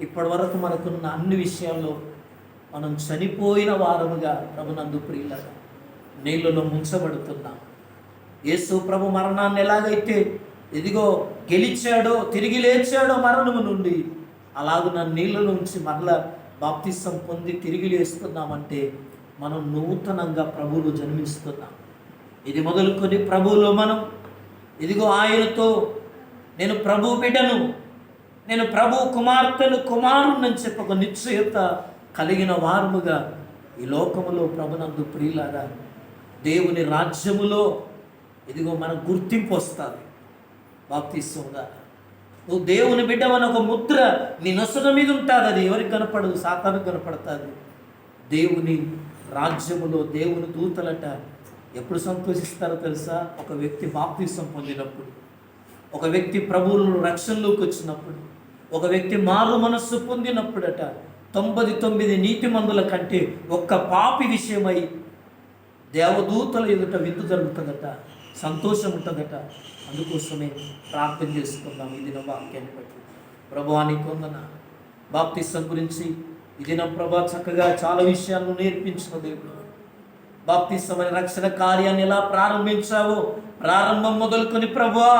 ఇప్పటి వరకు మనకున్న అన్ని విషయాల్లో మనం చనిపోయిన వారముగా ప్రభునందు ప్రియులారా నీళ్ళలో ముంచబడుతున్నాం. యేసు ప్రభు మరణాన్ని ఎలాగైతే ఇదిగో గెలిచాడో, తిరిగి లేచాడో మరణము నుండి, అలాగున్న నీళ్ళ నుంచి మరలా బాప్తిసం పొంది తిరిగి లేస్తున్నామంటే మనం నూతనంగా ప్రభువులో జన్మిస్తున్నాం. ఇది మొదలుకొని ప్రభువులో మనం ఇదిగో ఆయనతో నేను ప్రభు బిడ్డను, నేను ప్రభు కుమార్తెను, కుమారుణ్ణని చెప్పి ఒక నిశ్చయత కలిగిన వారముగా ఈ లోకములో ప్రభునందు ప్రియులారా దేవుని రాజ్యములో ఇదిగో మన గుర్తింపు వస్తుంది. బాప్తిస్వంగా నువ్వు దేవుని బిడ్డవని ఒక ముద్ర నీ నొసట మీద ఉంటుంది. అది ఎవరికి కనపడదు, సాతానుకు కనపడుతుంది. దేవుని రాజ్యములో దేవుని దూతలట ఎప్పుడు సంతోషిస్తారో తెలుసా? ఒక వ్యక్తి బాప్తిసం పొందినప్పుడు, ఒక వ్యక్తి ప్రభువులు రక్షణలోకి వచ్చినప్పుడు, ఒక వ్యక్తి మారు మనస్సు పొందినప్పుడట 99 నీతిమంతుల కంటే ఒక్క పాపి విషయమై దేవదూతల ఎదుట విందు జరుగుతుందట, సంతోషం ఉంటుందట. అందుకోసమే ప్రార్థన చేసుకుందాం ఈ దిన వాక్యాన్ని బట్టి. ప్రభువాని కొందన బాప్తిసం గురించి ఈ దినం ప్రభా చక్కగా చాలా విషయాలను నేర్పించిన దేవుడు. బాప్తిసం అనే రక్షణ కార్యాన్ని ఎలా ప్రారంభించావో, ప్రారంభం మొదలుకొని ప్రభువా